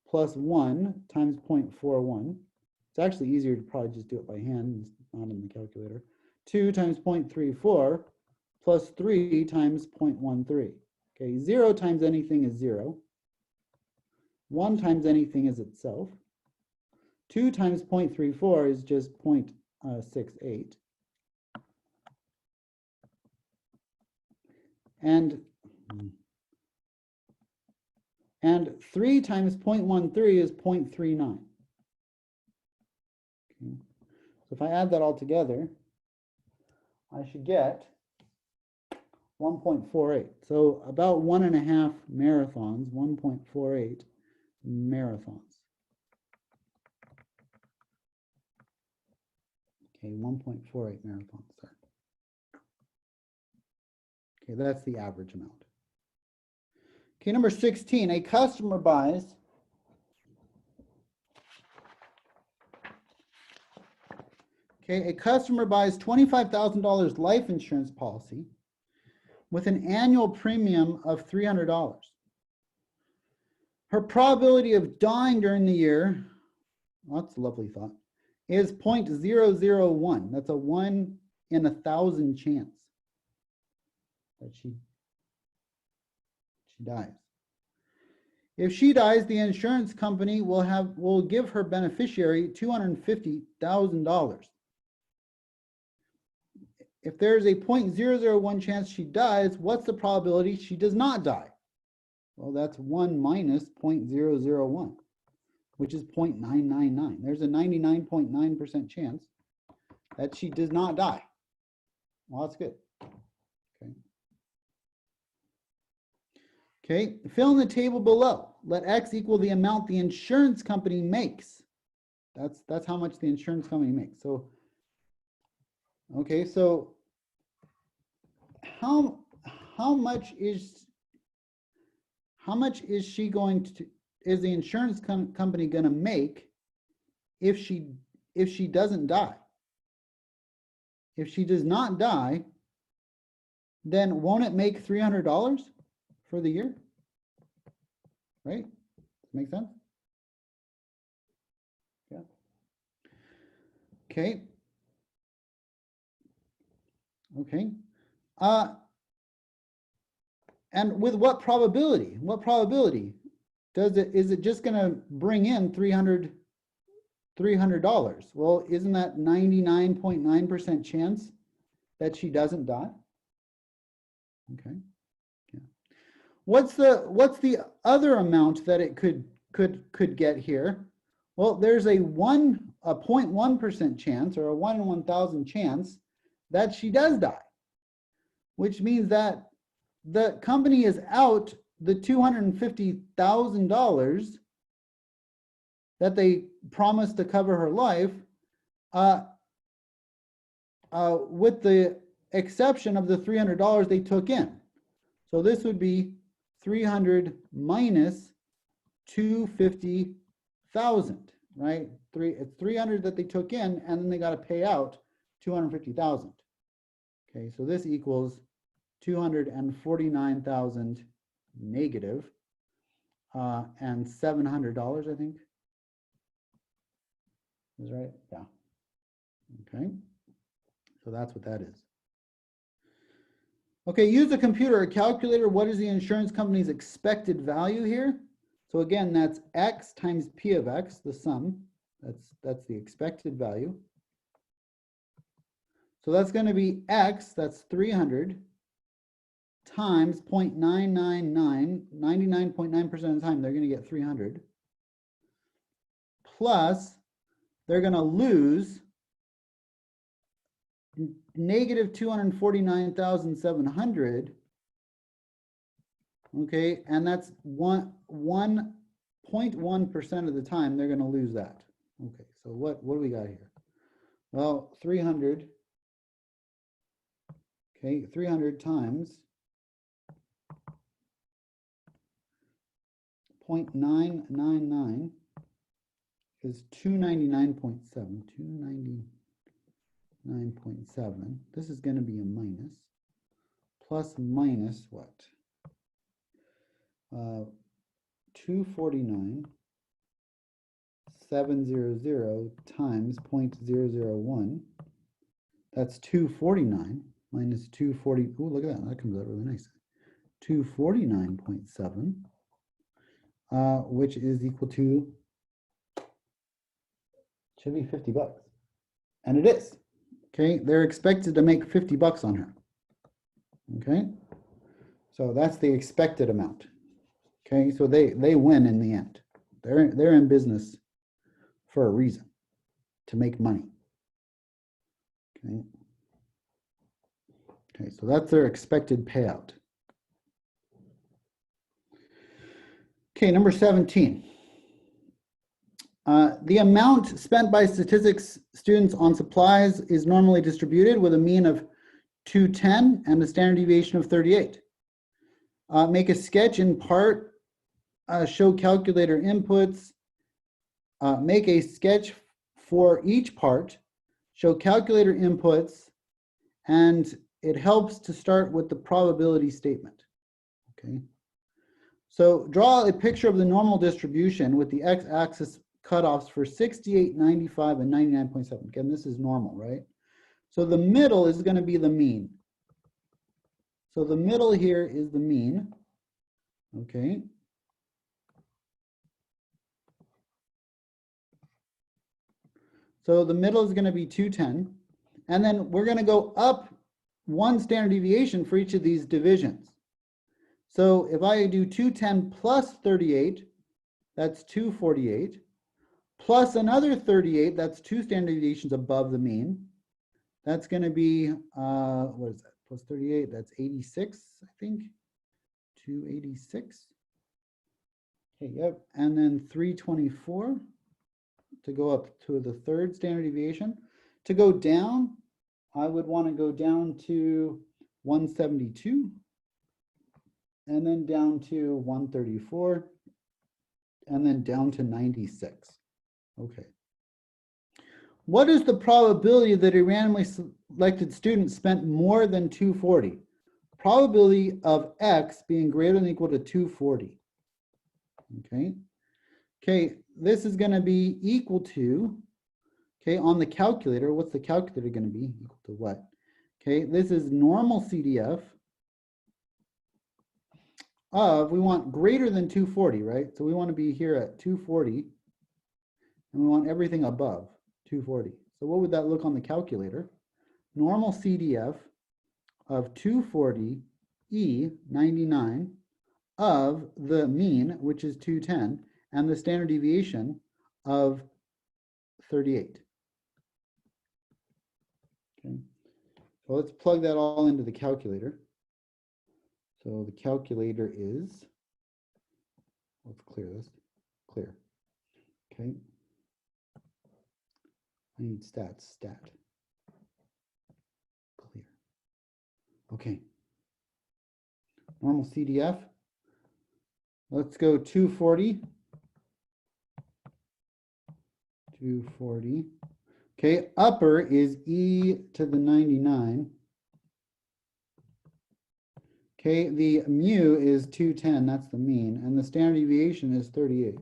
plus 1 times 0.41. It's actually easier to probably just do it by hand, not in the calculator. 2 times 0.34 plus 3 times 0.13. Okay, 0 times anything is 0. 1 times anything is itself. 2 times 0.34 is just 0.68. And 3 times 0.13 is 0.39. Okay. So if I add that all together, I should get 1.48. So about 1.5 marathons, 1.48 marathons. Okay, 1.48 marathons there. Okay, that's the average amount. Okay, number 16, a customer buys $25,000 life insurance policy with an annual premium of $300. Her probability of dying during the year, well, that's a lovely thought, is 0.001. That's a 1 in 1,000 chance that she dies. If she dies, the insurance company will give her beneficiary $250,000. If there's a 0.001 chance she dies, what's the probability she does not die? Well, that's 1 minus 0.001, which is 0.999. There's a 99.9% chance that she does not die. Well, that's good. Okay, fill in the table below. Let X equal the amount the insurance company makes. That's how much the insurance company makes. So, okay, so how much is she going to, is the insurance company going to make if she doesn't die? If she does not die, then won't it make $300 for the year? Right? Make sense? Yeah. Okay. Okay. And with what probability? What probability is it just going to bring in $300? Well, isn't that 99.9% chance that she doesn't die? Okay. Yeah. What's the other amount that it could get here? Well, there's a 0.1% chance, or a 1 in 1,000 chance that she does die, which means that the company is out the $250,000 that they promised to cover her life, with the exception of the $300 they took in. So this would be 300 minus 250,000, right? It's 300 that they took in, and then they got to pay out 250,000. Okay, so this equals 249,000 negative, and $700, I think. Is right? Yeah. Okay. So that's what that is. Okay, use a computer or calculator. What is the insurance company's expected value here? So again, that's X times P of X, the sum. That's the expected value. So that's going to be X, that's 300, times 0.999, 99.9% of the time, they're going to get 300. Plus, they're going to lose negative 249,700. Okay, and that's 1.1% of the time they're going to lose that. Okay, so what do we got here? Well, 300. Okay, 300 times 0.999 is 299.7. 299.7. This is going to be a minus. Plus minus what? 249,700 times 0.001. That's 249 minus 240. Oh, look at that. That comes out really nice. 249.7, which is equal to, should be 50 bucks. And it is. Okay, they're expected to make 50 bucks on her. Okay, so that's the expected amount. Okay, so they win in the end. They're in business for a reason, to make money. Okay. Okay, so that's their expected payout. Okay, number 17. The amount spent by statistics students on supplies is normally distributed with a mean of 210 and a standard deviation of 38. Make a sketch in part, show calculator inputs, make a sketch for each part, show calculator inputs, and it helps to start with the probability statement. Okay. So draw a picture of the normal distribution with the x-axis cutoffs for 68, 95, and 99.7. Again, this is normal, right? So the middle is going to be the mean. So the middle here is the mean. Okay. So the middle is going to be 210. And then we're going to go up one standard deviation for each of these divisions. So if I do 210 plus 38, that's 248, plus another 38, that's two standard deviations above the mean. That's going to be, what is that, plus 38, that's 86, I think, 286. Okay, yep, and then 324 to go up to the third standard deviation. To go down, I would want to go down to 172, and then down to 134, and then down to 96. Okay. What is the probability that a randomly selected student spent more than 240? Probability of X being greater than or equal to 240. Okay. Okay, this is going to be equal to, okay, on the calculator, what's the calculator going to be? Equal to what? Okay, this is normal CDF of, we want greater than 240, right? So we want to be here at 240, and we want everything above 240. So what would that look on the calculator? Normal CDF of 240 E99 of the mean, which is 210, and the standard deviation of 38. Okay, so let's plug that all into the calculator. So the calculator is, let's clear this, clear. Okay, I need stat. Clear. Okay, normal CDF. Let's go 240. 240. Okay, upper is E to the 99. Okay, the mu is 210, that's the mean, and the standard deviation is 38.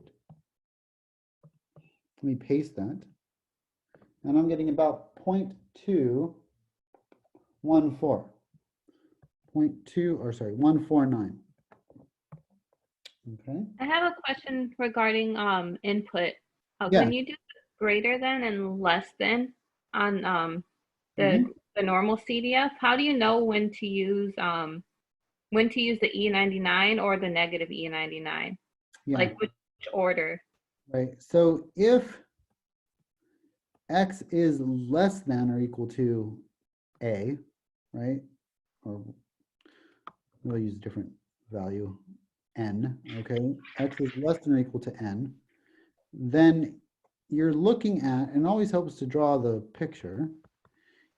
Let me paste that. And I'm getting about 0.214. 149. Okay. I have a question regarding input. Yeah. When you do greater than and less than on the normal CDF, how do you know when to use when to use the E99 or the negative E99? Yeah, Like which order? right. So if x is less than or equal to a, right? Or we'll use a different value, n, okay? X is less than or equal to n, then you're looking at, and it always helps to draw the picture,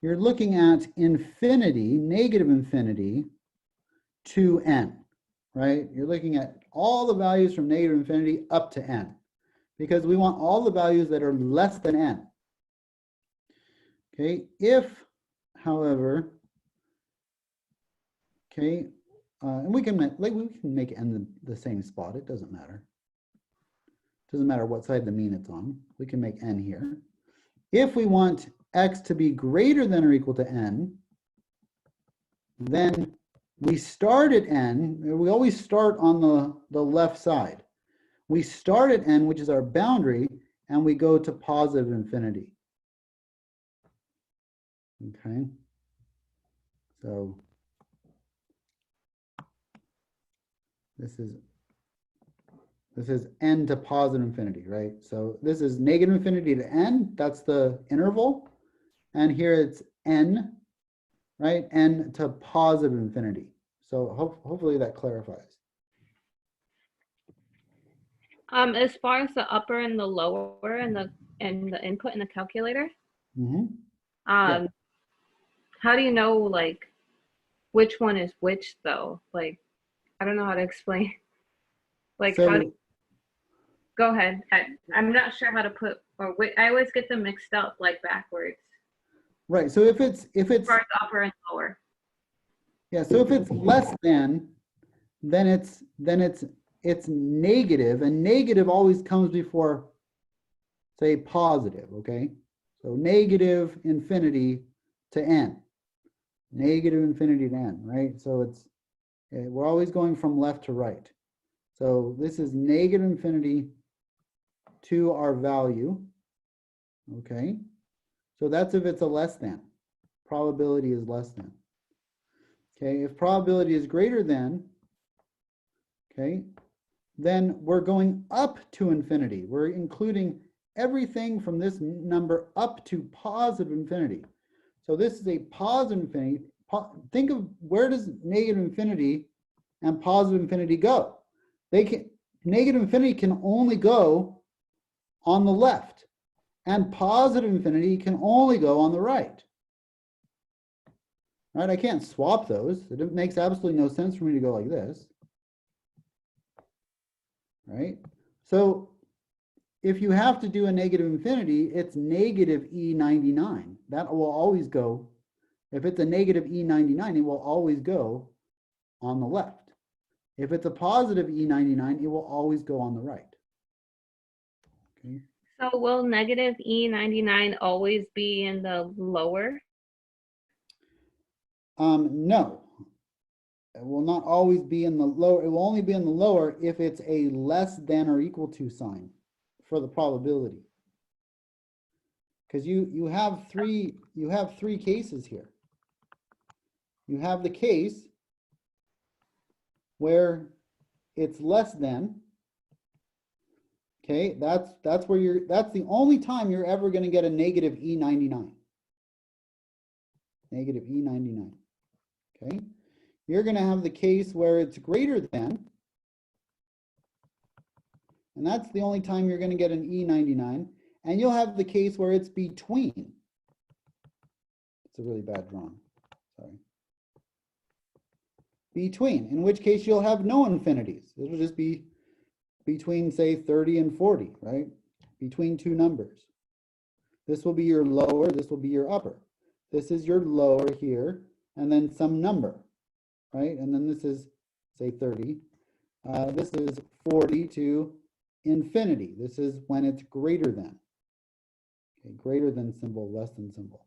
you're looking at infinity, negative infinity to n, right? You're looking at all the values from negative infinity up to n, because we want all the values that are less than n. Okay, if, however, okay, and we can make n the same spot. It doesn't matter. Doesn't matter what side of the mean it's on. We can make n here. If we want x to be greater than or equal to n, then we start at n. We always start on the left side. We start at n, which is our boundary, and we go to positive infinity. Okay. So this is n to positive infinity, right? So this is negative infinity to n, that's the interval. And here it's n, right? N to positive infinity. So hopefully that clarifies. As far as the upper and the lower and the input in the calculator, Mm-hmm. how do you know like which one is which though? Like, I don't know how to explain. Like, So, how do you, go ahead. I'm not sure how to put, or I always get them mixed up like backwards. right. So if it's As far as upper and lower. yeah, so if it's less than, then it's negative, and negative always comes before, say, positive, okay? So negative infinity to n, negative infinity to n, right? So it's, we're always going from left to right. So this is negative infinity to our value, okay? So that's if it's a less than. Probability is less than. Okay, if probability is greater than, okay, then we're going up to infinity. We're including everything from this number up to positive infinity. So this is a positive infinity. Think of where does negative infinity and positive infinity go? Negative infinity can only go on the left, and positive infinity can only go on the right. Right? I can't swap those. It makes absolutely no sense for me to go like this. Right? So if you have to do a negative infinity, it's negative E99. That will always go, if it's a negative E99, it will always go on the left. If it's a positive E99, it will always go on the right. Okay. So will negative E99 always be in the lower? No, it will not always be in the lower. It will only be in the lower if it's a less than or equal to sign for the probability. Because you have three cases here. You have the case where it's less than. Okay, that's where that's the only time you're ever going to get a negative E99. Negative E99. Okay, you're going to have the case where it's greater than, and that's the only time you're going to get an E99, and you'll have the case where it's between. It's a really bad drawing, sorry. Between, in which case you'll have no infinities. It'll just be between, say, 30 and 40, right? Between two numbers. This will be your lower, this will be your upper. This is your lower here, and then some number, right? And then this is, say, 30. This is 40 to infinity. This is when it's greater than. Okay, greater than symbol, less than symbol.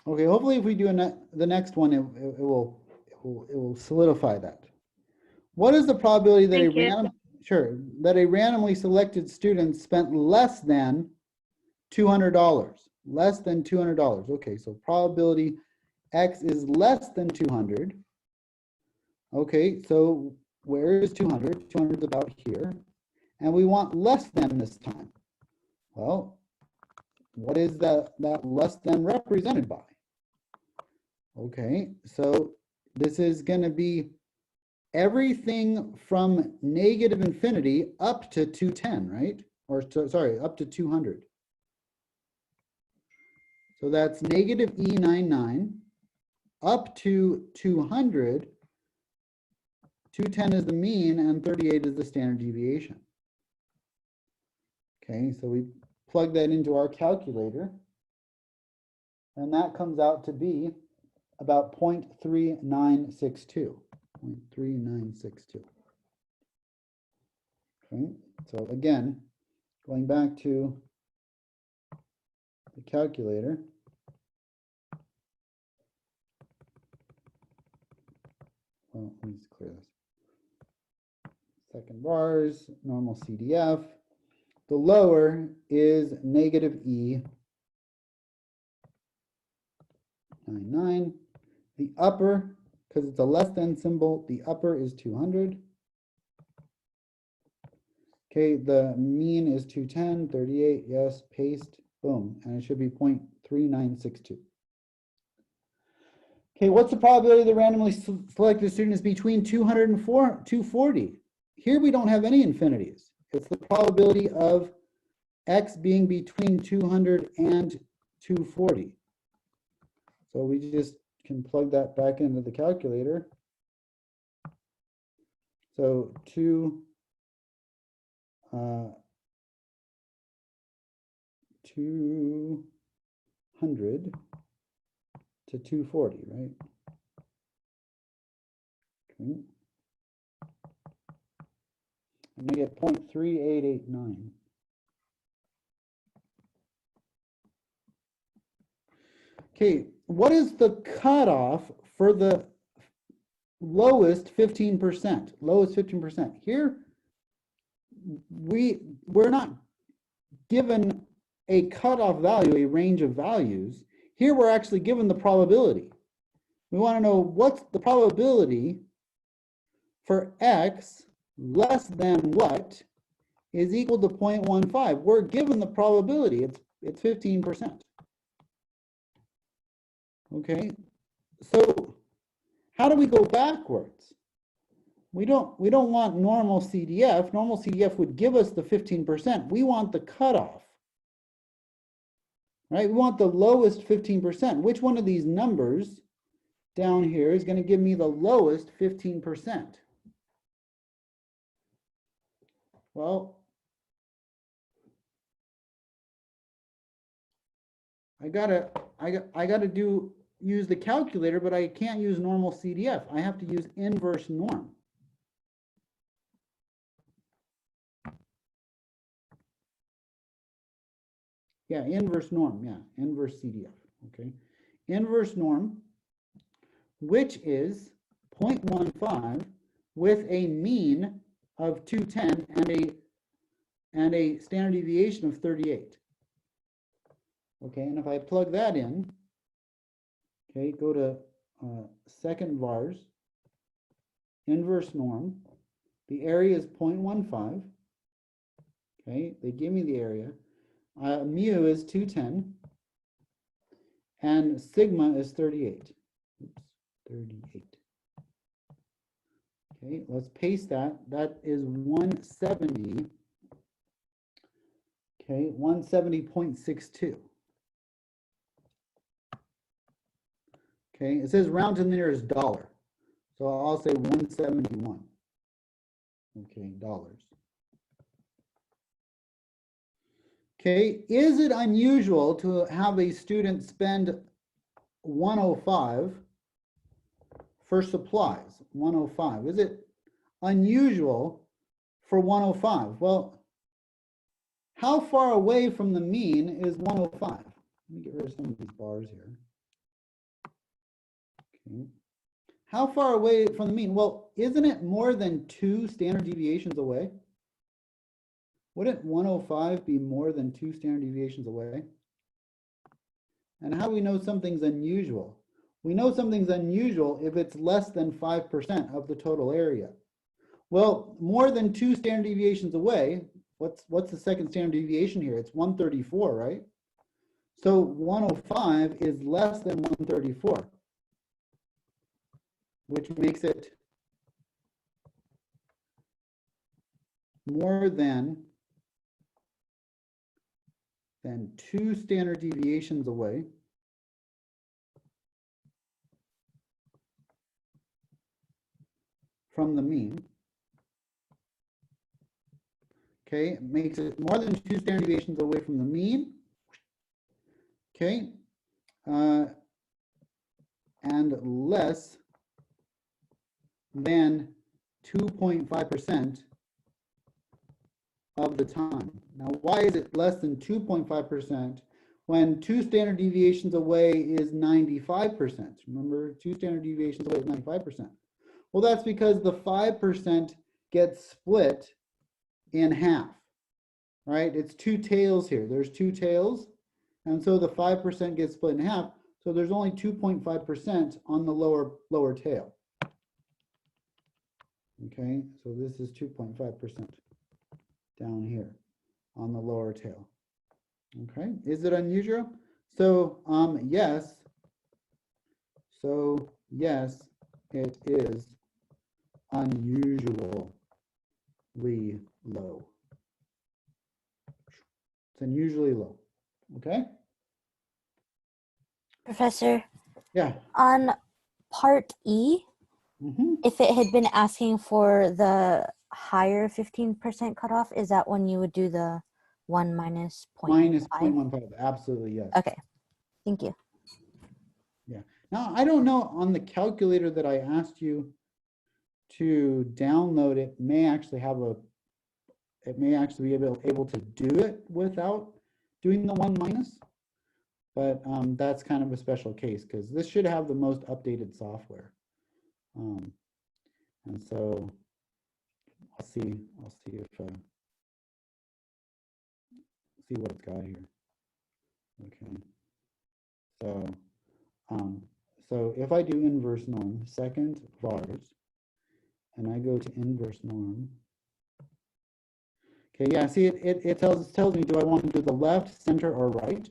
Okay, hopefully if we do the next one, it will solidify that. What is the probability that that a randomly selected student spent less than $200? Less than $200. Okay, so probability x is less than 200. Okay, so where is 200? 200 is about here. And we want less than this time. Well, what is that less than represented by? Okay, so this is going to be everything from negative infinity up to 210, right? Or sorry, up to 200. So that's negative E99 up to 200. 210 is the mean and 38 is the standard deviation. Okay, so we plug that into our calculator, and that comes out to be about 0.3962. 0.3962. Okay, so again, going back to the calculator, well, let me just clear this. Second bars, normal CDF. The lower is negative E99. The upper, because it's a less than symbol, the upper is 200. Okay, the mean is 210, 38, yes, paste, boom, and it should be 0.3962. Okay, what's the probability the randomly selected student is between 200 and 240? Here we don't have any infinities. It's the probability of x being between 200 and 240. So we just can plug that back into the calculator. So 200 to 240, right? Okay. I'm going to get 0.3889. Okay, what is the cutoff for the lowest 15%? Lowest 15%. Here, we're not given a cutoff value, a range of values. Here, we're actually given the probability. We want to know what's the probability for x less than what is equal to 0.15. We're given the probability. It's 15%. Okay, so how do we go backwards? We don't want normal CDF. Normal CDF would give us the 15%. We want the cutoff, right? We want the lowest 15%. Which one of these numbers down here is going to give me the lowest 15%? Well, I gotta use the calculator, but I can't use normal CDF. I have to use inverse norm. Yeah, inverse norm, yeah, inverse CDF, okay. Inverse norm, which is 0.15 with a mean of 210 and a standard deviation of 38. Okay, and if I plug that in, okay, go to second vars, inverse norm, the area is 0.15. Okay, they give me the area. Mu is 210, and sigma is 38. Oops, 38. Okay, let's paste that. That is 170. Okay, 170.62. Okay, it says round to the nearest dollar. So I'll say 171. Okay, dollars. Okay, is it unusual to have a student spend 105 for supplies? 105. Is it unusual for 105? Well, how far away from the mean is 105? Let me get rid of some of these bars here. Okay. How far away from the mean? Well, isn't it more than 2 standard deviations away? Wouldn't 105 be more than 2 standard deviations away? And how do we know something's unusual? We know something's unusual if it's less than 5% of the total area. Well, more than 2 standard deviations away, what's the second standard deviation here? It's 134, right? So 105 is less than 134, which makes it more than 2 standard deviations away from the mean. Okay, it makes it more than 2 standard deviations away from the mean. Okay, and less than 2.5% of the time. Now, why is it less than 2.5% when 2 standard deviations away is 95%? Remember, 2 standard deviations away is 95%. Well, that's because the 5% gets split in half, right? It's 2 tails here. There's 2 tails, and so the 5% gets split in half. So there's only 2.5% on the lower tail. Okay, so this is 2.5% down here on the lower tail. Okay, is it unusual? So yes. So yes, it is unusually low. It's unusually low. Okay. Professor, Yeah. on part E, if it had been asking for the higher 15% cutoff, is that when you would do the 1 minus 0.15? Minus 0.15, absolutely, yes. Okay, thank you. Yeah. Now, I don't know, on the calculator that I asked you to download, it may actually be able to do it without doing the 1 minus, but that's kind of a special case because this should have the most updated software. And so I'll see if see what it's got here. Okay. So if I do inverse norm, second vars, and I go to inverse norm. Okay, yeah, see it tells me, do I want to do the left, center, or right?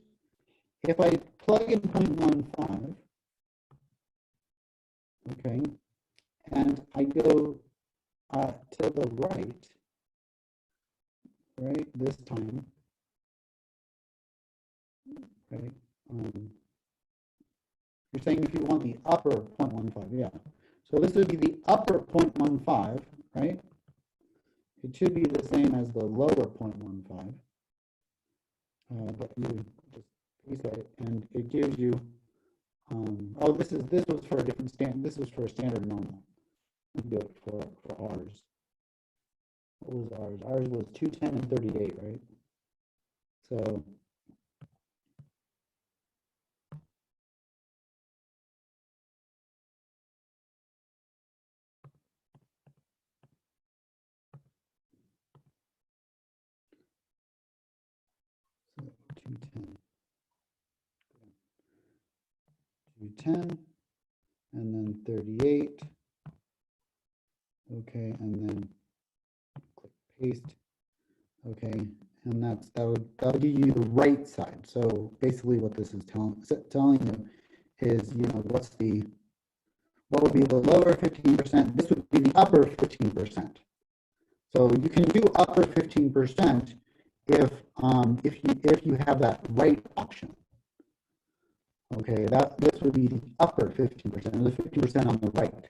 If I plug in 0.15, okay, and I go to the right this time, right? You're saying if you want the upper 0.15, yeah. So this would be the upper 0.15, right? It should be the same as the lower 0.15, but you just reset it, and it gives you. Oh, this was for a different standard. This was for a standard normal. Let's do it for ours. What was ours? Ours was 210 and 38, right? So. So 210, and then 38. Okay, and then click paste. Okay, and that'll give you the right side. So basically, what this is telling you is, what would be the lower 15%? This would be the upper 15%. So you can do upper 15% if you have that right option. Okay, this would be the upper 15%, or the 15% on the right.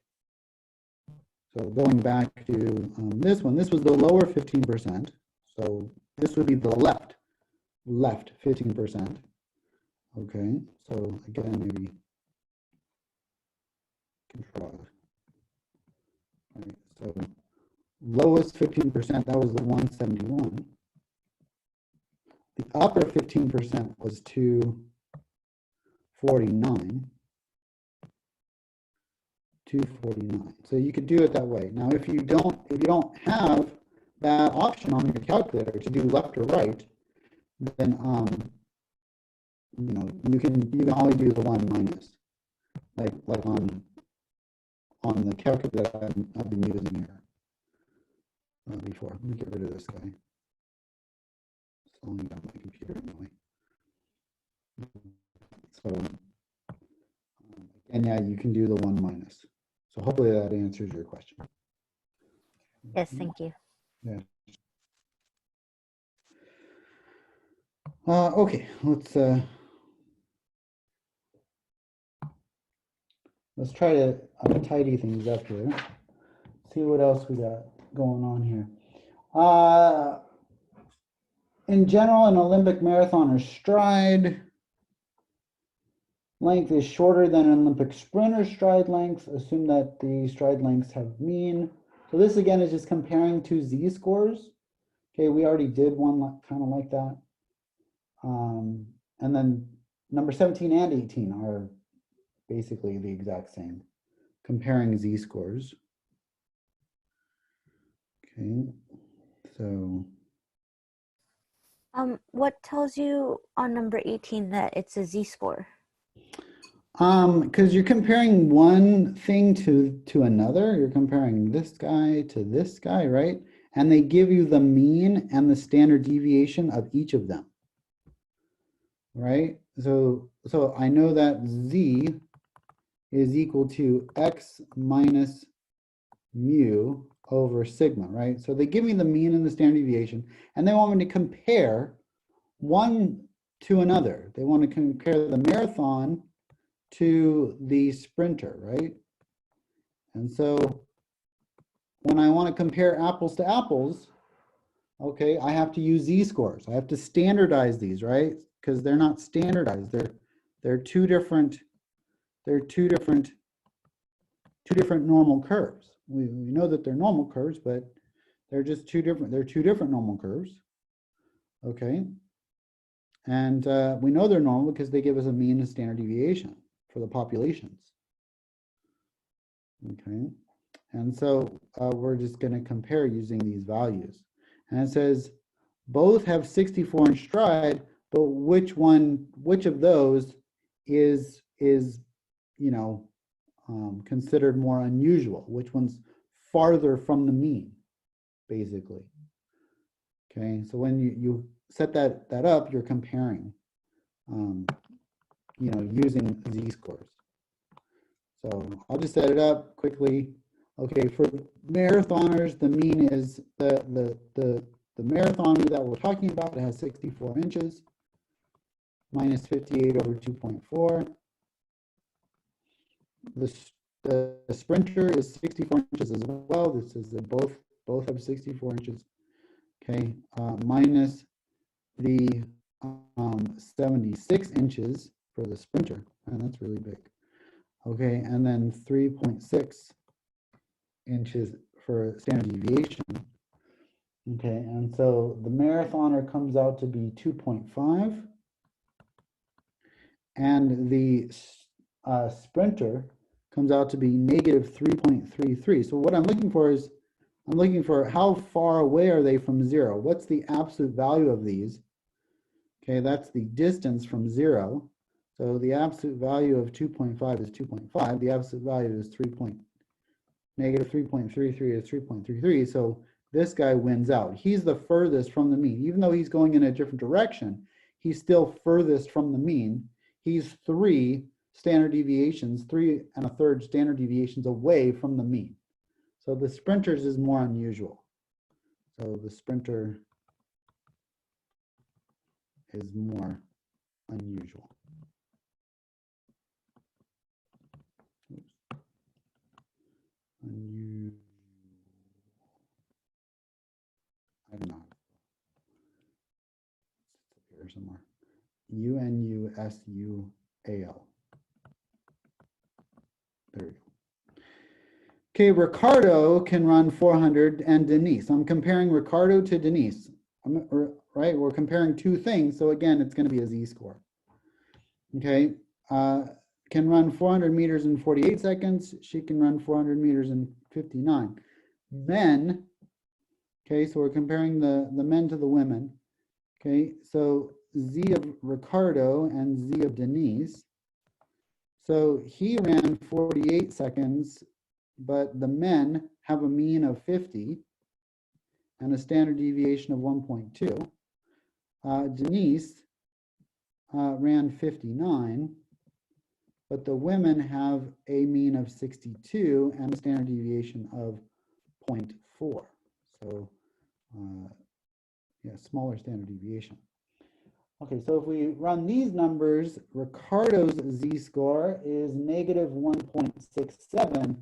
So going back to this one, this was the lower 15%. So this would be the left 15%. Okay, so again, maybe control. Right, so lowest 15%, that was the 171. The upper 15% was 249. 249. So you could do it that way. Now, if you don't have that option on your calculator to do left or right, then you can only do the 1 minus. like on the calculator that I've been using here before. Let me get rid of this guy. Slowing down my computer anyway. So, and yeah, you can do the 1 minus. So hopefully that answers your question. Yes, thank you. Yeah. Okay, let's try to tidy things up here. See what else we got going on here. In general, an Olympic marathoner's stride length is shorter than an Olympic sprinter stride length. Assume that the stride lengths have mean. So this again is just comparing two z-scores. Okay, we already did one kind of like that. And then number 17 and 18 are basically the exact same, comparing z-scores. Okay, so. What tells you on number 18 that it's a z-score? Because you're comparing one thing to another. You're comparing this guy to this guy, right? And they give you the mean and the standard deviation of each of them, right? So I know that z is equal to x minus mu over sigma, right? So they give me the mean and the standard deviation, and they want me to compare one to another. They want to compare the marathon to the sprinter, right? And so when I want to compare apples to apples, okay, I have to use z-scores. I have to standardize these, right? Because they're not standardized. They're two different normal curves. We know that they're normal curves, but they're just two different normal curves. Okay. And we know they're normal because they give us a mean and standard deviation for the populations. Okay. And so we're just going to compare using these values. And it says both have 64-inch stride, but which of those is considered more unusual? Which one's farther from the mean, basically? Okay, so when you set that up, you're comparing, using z-scores. So I'll just set it up quickly. Okay, for marathoners, the mean is the marathoner that we're talking about. It has 64 inches, minus 58 over 2.4. The sprinter is 64 inches as well. This is both have 64 inches. Okay, minus the 76 inches for the sprinter, and that's really big. Okay, and then 3.6 inches for standard deviation. Okay, and so the marathoner comes out to be 2.5, and the sprinter comes out to be negative 3.33. So what I'm looking for is, I'm looking for how far away are they from zero? What's the absolute value of these? Okay, that's the distance from zero. So the absolute value of 2.5 is 2.5. The absolute value is negative 3.33 is 3.33. So this guy wins out. He's the furthest from the mean. Even though he's going in a different direction, he's still furthest from the mean. He's 3 standard deviations, 3 1/3 standard deviations away from the mean. So the sprinters is more unusual. So the sprinter is more unusual. Unusual. I don't know. It's up here somewhere. UNUSUAL. There we go. Okay, Ricardo can run 400 and Denise. I'm comparing Ricardo to Denise. Right, we're comparing two things. So again, it's going to be a z-score. Okay, can run 400 meters in 48 seconds. She can run 400 meters in 59. Men, okay, so we're comparing the men to the women. Okay, so Z of Ricardo and Z of Denise. So he ran 48 seconds, but the men have a mean of 50 and a standard deviation of 1.2. Denise ran 59, but the women have a mean of 62 and a standard deviation of 0.4. So yeah, smaller standard deviation. Okay, so if we run these numbers, Ricardo's z-score is negative 1.67,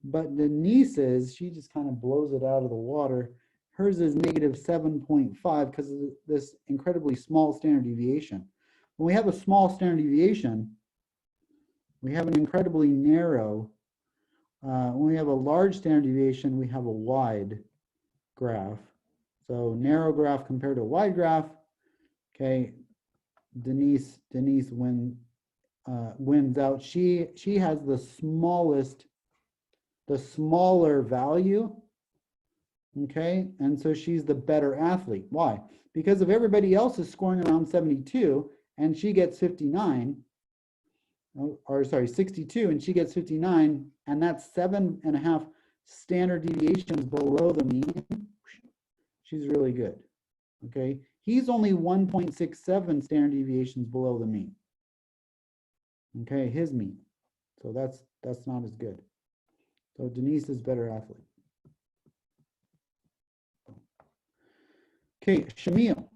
but Denise's, she just kind of blows it out of the water. Hers is negative 7.5 because of this incredibly small standard deviation. When we have a small standard deviation, we have an incredibly narrow. When we have a large standard deviation, we have a wide graph. So narrow graph compared to a wide graph. Okay, Denise wins out. She has the smaller value. Okay, and so she's the better athlete. Why? Because if everybody else is scoring around 72 and she gets 59, or sorry, 62 and she gets 59, and that's 7.5 standard deviations below the mean, she's really good. Okay, he's only 1.67 standard deviations below the mean. Okay, his mean. So that's not as good. So Denise is better athlete. Okay, Shamil,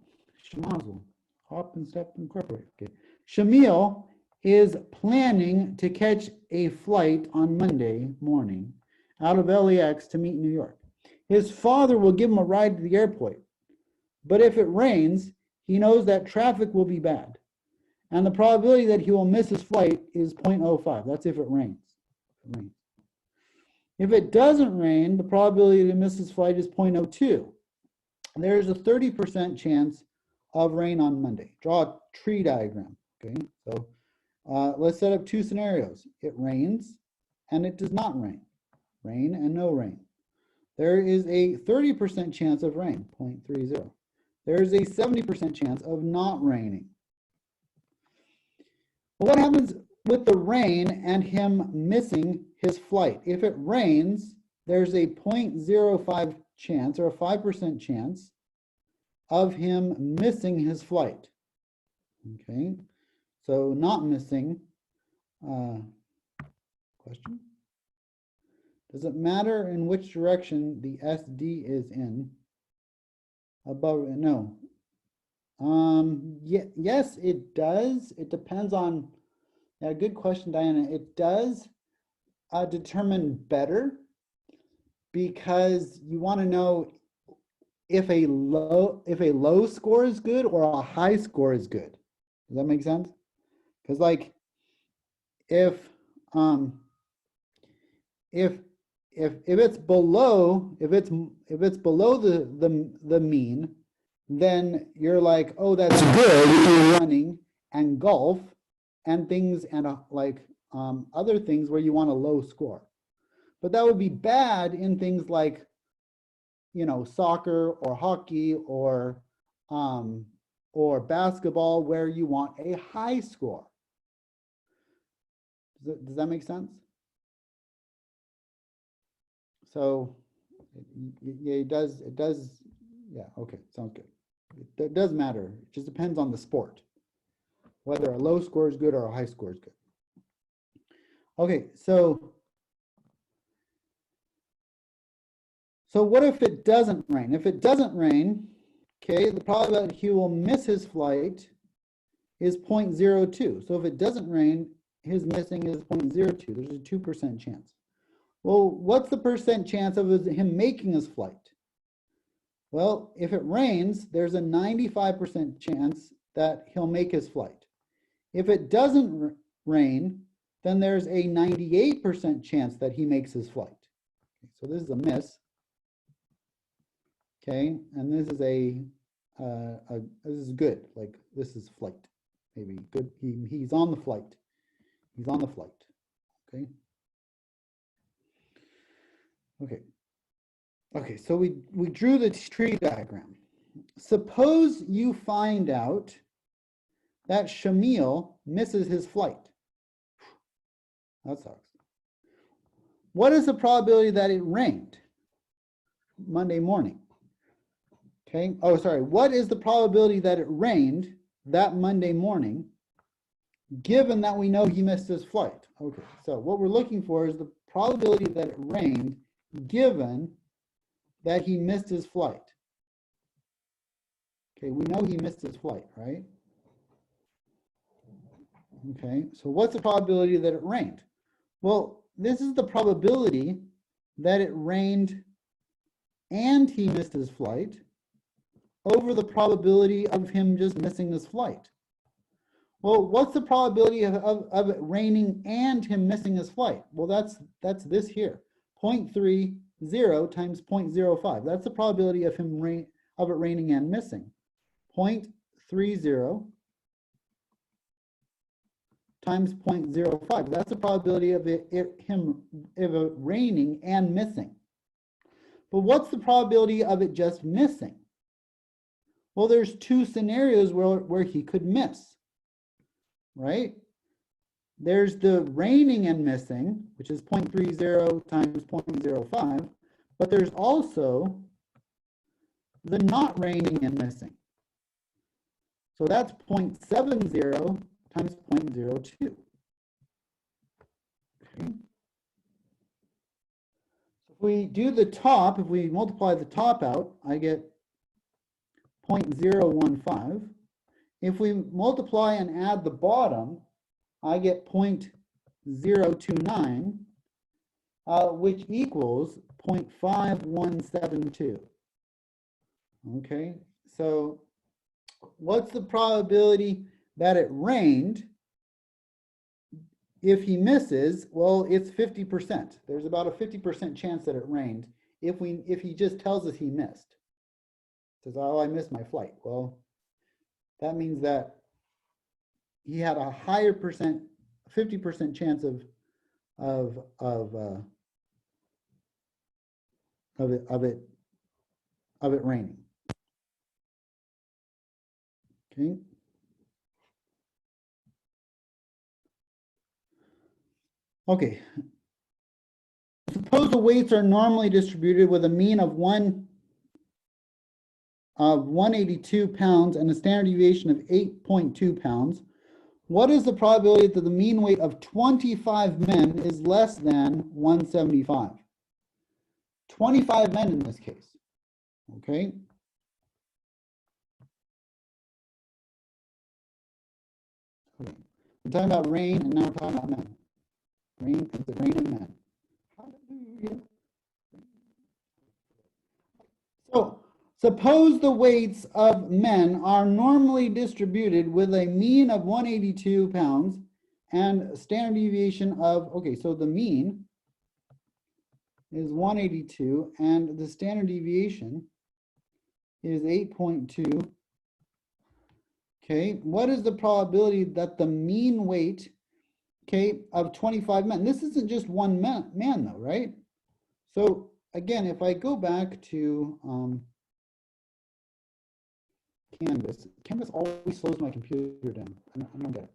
Hop and Step Incorporated. Okay, Shamil is planning to catch a flight on Monday morning out of LAX to meet New York. His father will give him a ride to the airport, but if it rains, he knows that traffic will be bad, and the probability that he will miss his flight is 0.05. That's if it rains. If it doesn't rain, the probability to miss his flight is 0.02. There's a 30% chance of rain on Monday. Draw a tree diagram. Okay, so let's set up two scenarios. It rains and it does not rain. Rain and no rain. There is a 30% chance of rain, 0.30. There is a 70% chance of not raining. Well, what happens with the rain and him missing his flight? If it rains, there's a 0.05 chance or a 5% chance of him missing his flight. Okay, so not missing. Question? Does it matter in which direction the SD is in? Above? No. Yes, it does. It depends on. Yeah, good question, Diana. It does determine better, because you want to know if a low score is good or a high score is good. Does that make sense? Because like if it's below the mean, then you're like, oh, that's good in running and golf and things, and other things where you want a low score. But that would be bad in things like, you know, soccer or hockey or basketball, where you want a high score. Does that make sense? So yeah, it does. Yeah, okay, sounds good. It does matter. It just depends on the sport, whether a low score is good or a high score is good. Okay, so what if it doesn't rain? If it doesn't rain, okay, the probability that he will miss his flight is 0.02. So if it doesn't rain, his missing is 0.02. There's a 2% chance. Well, what's the percent chance of him making his flight? Well, if it rains, there's a 95% chance that he'll make his flight. If it doesn't rain, then there's a 98% chance that he makes his flight. So this is a miss. Okay, and this is this is good. Like this is flight, maybe good. He's on the flight. He's on the flight. Okay. Okay, so we drew the tree diagram. Suppose you find out that Shamil misses his flight. That sucks. What is the probability that it rained Monday morning? Okay. Oh, sorry. What is the probability that it rained that Monday morning, given that we know he missed his flight? Okay. So what we're looking for is the probability that it rained, given that he missed his flight. Okay. We know he missed his flight, right? Okay. So what's the probability that it rained? Well, this is the probability that it rained and he missed his flight over the probability of him just missing his flight. Well, what's the probability of it raining and him missing his flight? Well, that's this here, 0.30 times 0.05. That's the probability of it raining and missing. 0.30 times 0.05. That's the probability of it raining and missing. But what's the probability of it just missing? Well, there's two scenarios where he could miss, right? There's the raining and missing, which is 0.30 times 0.05, but there's also the not raining and missing. So that's 0.70 times 0.02. Okay. If we do the top, if we multiply the top out, I get 0.015. If we multiply and add the bottom, I get 0.029, which equals 0.5172. Okay, so what's the probability that it rained if he misses? Well, it's 50%. There's about a 50% chance that it rained if he just tells us he missed. Says, oh, I missed my flight. Well, that means that he had a higher percent, 50% chance of it raining. Okay. Okay. Suppose the weights are normally distributed with a mean of 182 pounds and a standard deviation of 8.2 pounds. What is the probability that the mean weight of 25 men is less than 175? 25 men in this case. Okay. Okay. We're talking about rain, and now we're talking about men. Rain, it's the rain and men. Hallelujah. So, suppose the weights of men are normally distributed with a mean of 182 pounds and standard deviation of, okay, so the mean is 182 and the standard deviation is 8.2. Okay, what is the probability that the mean weight, okay, of 25 men? This isn't just one man though, right? So again, if I go back to Canvas always slows my computer down. I don't get it.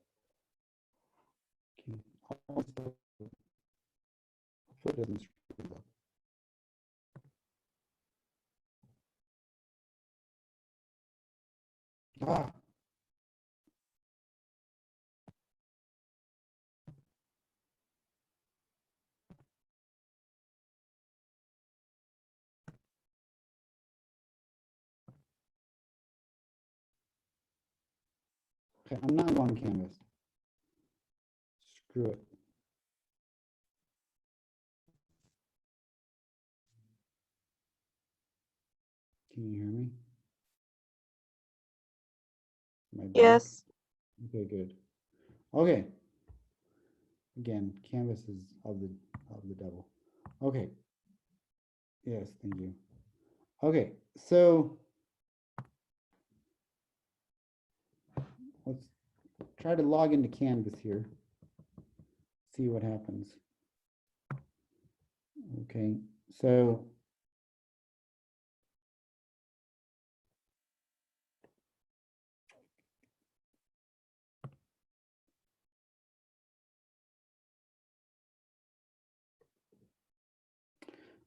Okay. Hopefully it doesn't screw up. Ah. Okay, I'm not on Canvas. Screw it. Can you hear me? Am I back? Yes. Okay, good. Okay. Again, Canvas is of the devil. Okay. Yes, thank you. Okay, so let's try to log into Canvas here. See what happens. Okay, so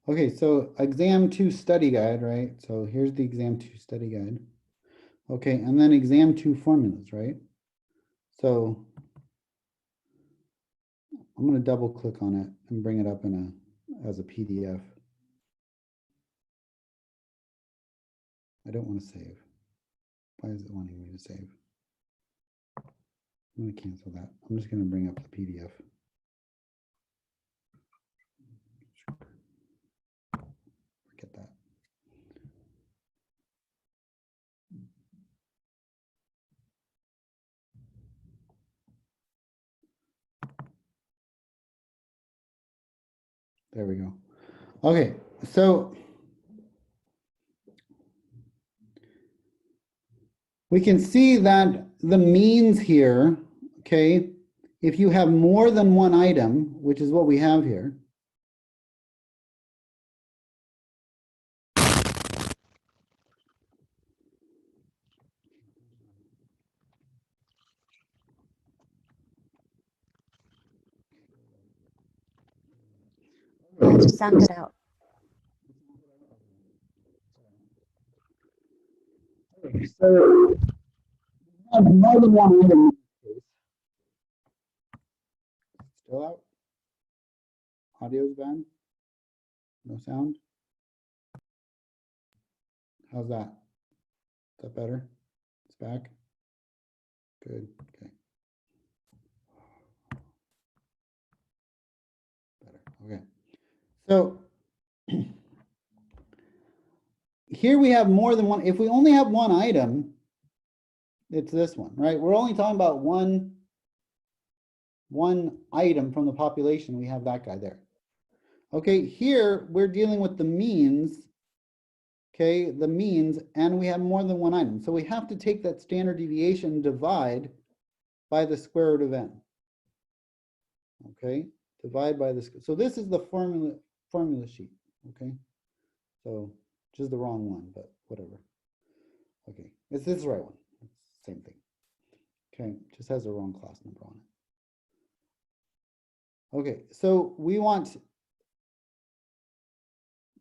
Okay, so exam 2 study guide, right? So here's the exam 2 study guide. Okay, and then exam 2 formulas, right? So I'm going to double click on it and bring it up in as a PDF. I don't want to save. Why is it wanting me to save? I'm going to cancel that. I'm just going to bring up the PDF. Forget that. There we go. Okay, so we can see that the means here, okay, if you have more than one item, which is what we have here, Sound cut out. so more than one item. Still out? Audio's bad? No sound? How's that? Is that better? It's back? Good, okay. Better, okay. So here we have more than one. If we only have one item, it's this one, right? We're only talking about one item from the population. We have that guy there. Okay, here we're dealing with the means, okay, the means, and we have more than one item. So we have to take that standard deviation, divide by the square root of n. Okay, divide by this. So this is the formula sheet, okay? So just the wrong one, but whatever. Okay, this is the right one. Same thing. Okay, just has the wrong class number on it. Okay, so we want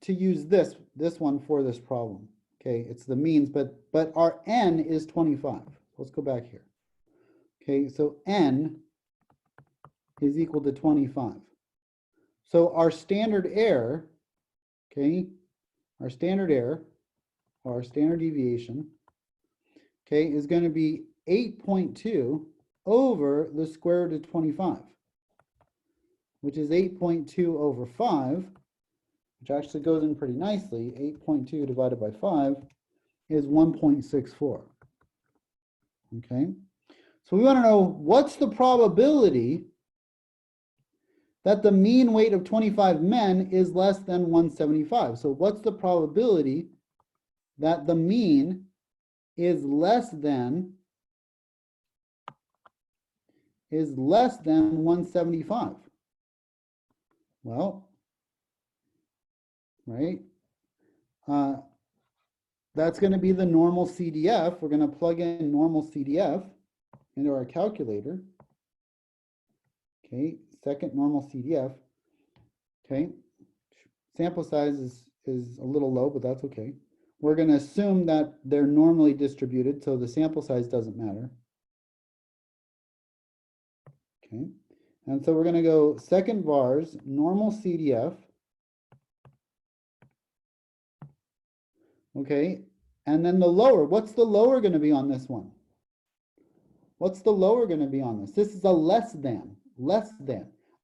to use this one for this problem. Okay, it's the means, but our n is 25. Let's go back here. Okay, so n is equal to 25. So our standard error, okay, our standard error, or our standard deviation, okay, is going to be 8.2 over the square root of 25, which is 8.2 over 5, which actually goes in pretty nicely. 8.2 divided by 5 is 1.64. Okay, so we want to know what's the probability that the mean weight of 25 men is less than 175. So what's the probability that the mean is less than 175? Well, right, that's going to be the normal CDF. We're going to plug in normal CDF into our calculator. Okay, second normal CDF. Okay, sample size is a little low, but that's okay. We're going to assume that they're normally distributed, so the sample size doesn't matter. Okay, and so we're going to go second vars, normal CDF. Okay, and then the lower, what's the lower going to be on this one? What's the lower going to be on this? This is a less than.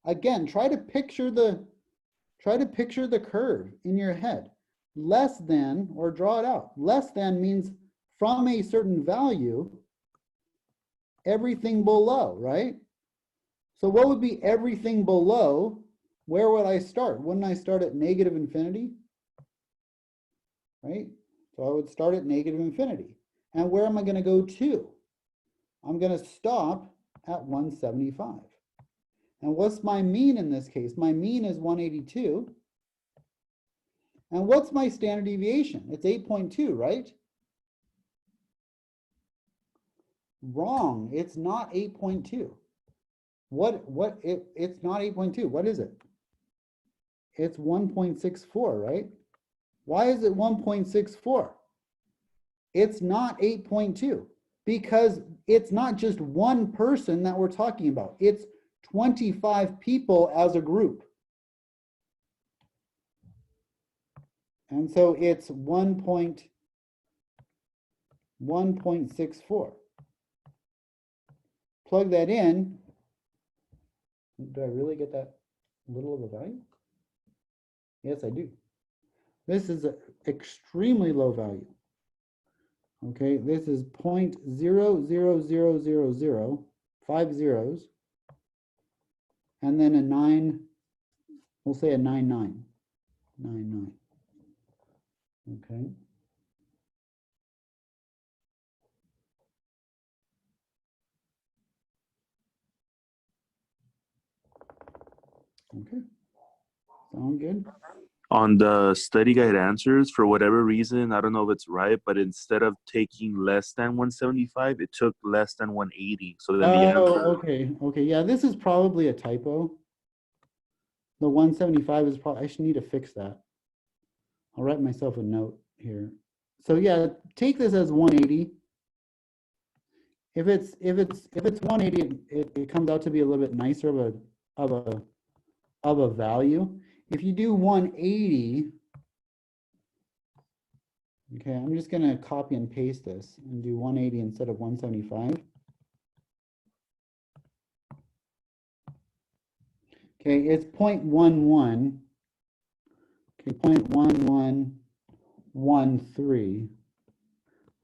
Again, try to picture the curve in your head. Less than, or draw it out. Less than means from a certain value, everything below, right? So what would be everything below? Where would I start? Wouldn't I start at negative infinity? Right? So I would start at negative infinity. And where am I going to go to? I'm going to stop at 175. And what's my mean in this case? My mean is 182. And what's my standard deviation? It's 8.2, right? Wrong. It's not 8.2. It's not 8.2. What is it? it's 1.64, right? Why is it 1.64? It's not 8.2 because it's not just one person that we're talking about. It's 25 people as a group. And so it's 1.64. Plug that in. Do I really get that little of a value? Yes, I do. This is an extremely low value. Okay, this is 0.00000, 5 zeros, and then a 9, we'll say a 99. Okay. Okay. Sound good? On the study guide answers, for whatever reason, I don't know if it's right, but instead of taking less than 175, it took less than 180. So then the answer. Okay. Okay. Yeah, this is probably a typo. The 175 is probably, I should need to fix that. I'll write myself a note here. So yeah, take this as 180. If it's 180, it comes out to be a little bit nicer of a value. If you do 180, okay, I'm just gonna copy and paste this and do 180 instead of 175. Okay, it's 0.11. Okay, 0.1113.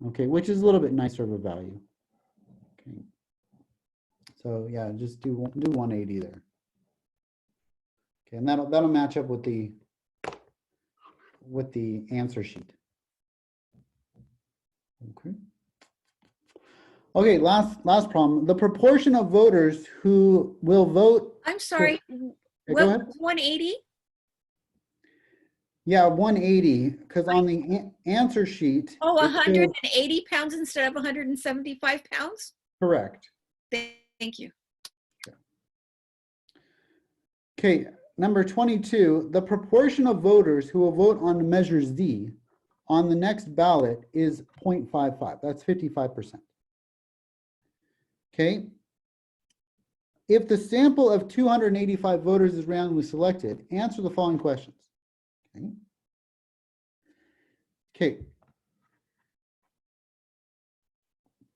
Okay, which is a little bit nicer of a value. Okay, so yeah, just do 180 there. Okay, and that'll match up with the answer sheet. Okay. Okay, last problem. The proportion of voters who will vote. I'm sorry. Go What, ahead. 180? Yeah, 180, because on the answer sheet. Oh, it shows- 180 pounds instead of 175 pounds? Correct. Thank you. Okay, number 22, the proportion of voters who will vote on Measure Z on the next ballot is 0.55. That's 55%. Okay. If the sample of 285 voters is randomly selected, answer the following questions. Okay. Okay.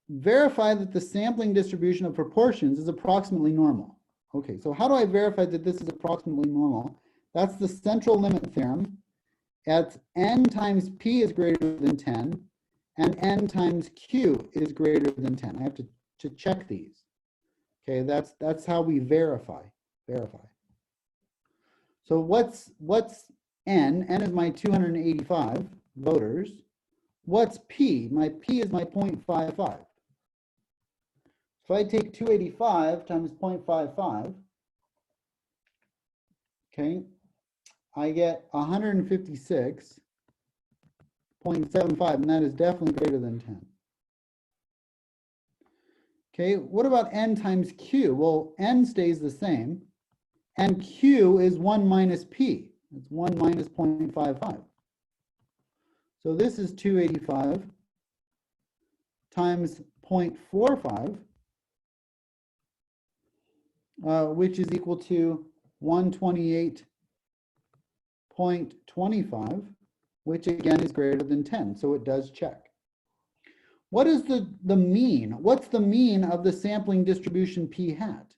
Verify that the sampling distribution of proportions is approximately normal. Okay, so how do I verify that this is approximately normal? That's the central limit theorem. At n times p is greater than 10, and n times q is greater than 10. I have to check these. Okay, that's how we verify. So what's n? N is my 285 voters. What's p? My p is my 0.55. So I take 285 times 0.55, okay, I get 156.75, and that is definitely greater than 10. Okay, what about n times q? Well, n stays the same, and q is 1 minus p. It's 1 minus 0.55. So this is 285 times 0.45, which is equal to 128.25, which again is greater than 10, so it does check. What is the mean? What's the mean of the sampling distribution p hat?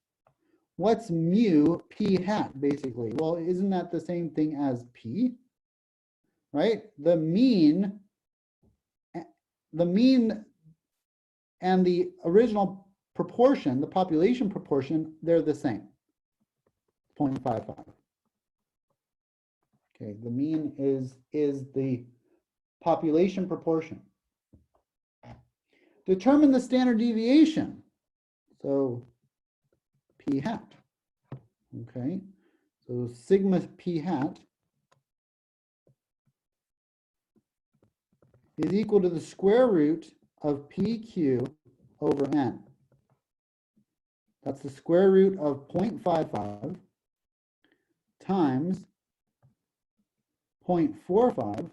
What's mu p hat, basically? Well, isn't that the same thing as p? Right? The mean and the original proportion, the population proportion, they're the same, 0.55. Okay, the mean is the population proportion. Determine the standard deviation. So p hat. Okay, so sigma p hat is equal to the square root of pq over n. That's the square root of 0.55 times 0.45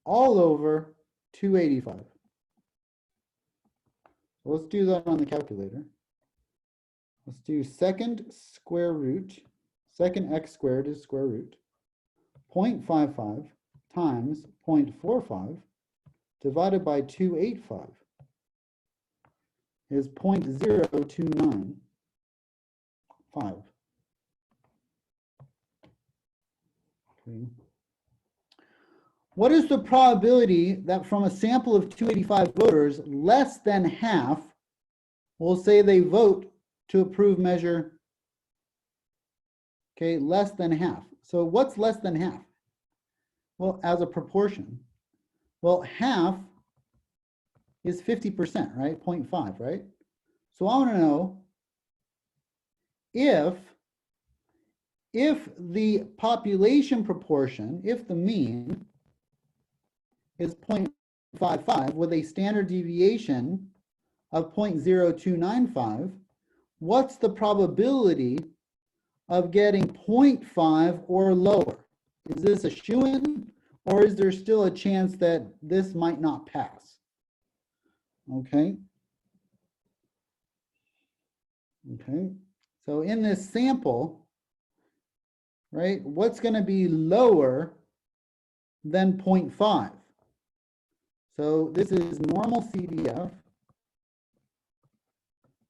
all over 285. Let's do that on the calculator. Let's do second square root, second x squared is square root, 0.55 times 0.45 divided by 285 is 0.0295. Okay. What is the probability that from a sample of 285 voters, less than half will say they vote to approve measure? Okay, less than half. So what's less than half? Well, as a proportion. Well, half is 50%, right? 0.5, right? So I want to know if the population proportion, if the mean is 0.55 with a standard deviation of 0.0295, what's the probability of getting 0.5 or lower? Is this a shoo-in, or is there still a chance that this might not pass? Okay. Okay. So in this sample, right, what's going to be lower than 0.5? So this is normal CDF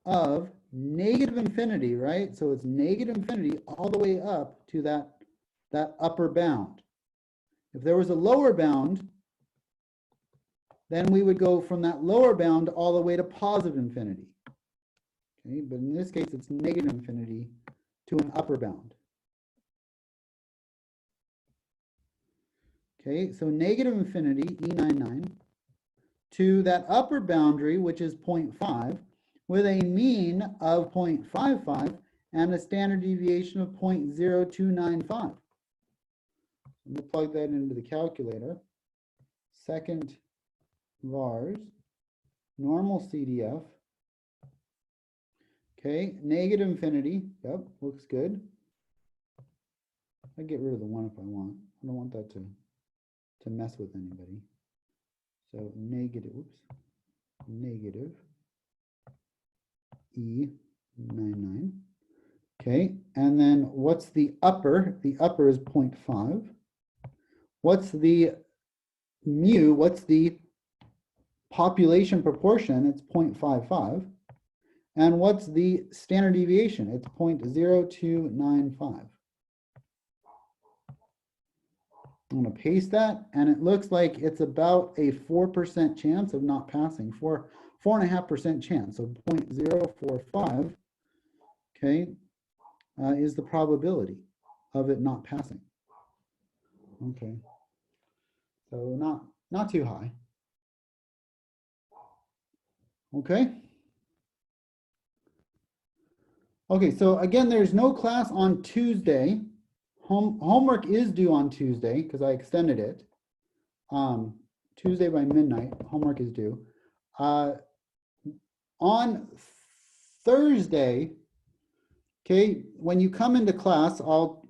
of negative infinity, right? So it's negative infinity all the way up to that upper bound. If there was a lower bound, then we would go from that lower bound all the way to positive infinity. Okay, but in this case, it's negative infinity to an upper bound. Okay, so negative infinity, E99, to that upper boundary, which is 0.5, with a mean of 0.55 and a standard deviation of 0.0295. I'm going to plug that into the calculator. Second vars, normal CDF. Okay, negative infinity, yep, looks good. I get rid of the 1 if I want. I don't want that to mess with anybody. So negative, oops, negative E99. Okay, and then what's the upper? The upper is 0.5. What's the mu? What's the population proportion? It's 0.55. And what's the standard deviation? It's 0.0295. I'm going to paste that, and it looks like it's about a 4% chance of not passing, 4.5% chance. So 0.045, okay, is the probability of it not passing. Okay, so not too high. Okay. Okay, so again, there's no class on Tuesday. Homework is due on Tuesday because I extended it. Tuesday by midnight, homework is due. On Thursday, okay, when you come into class, I'll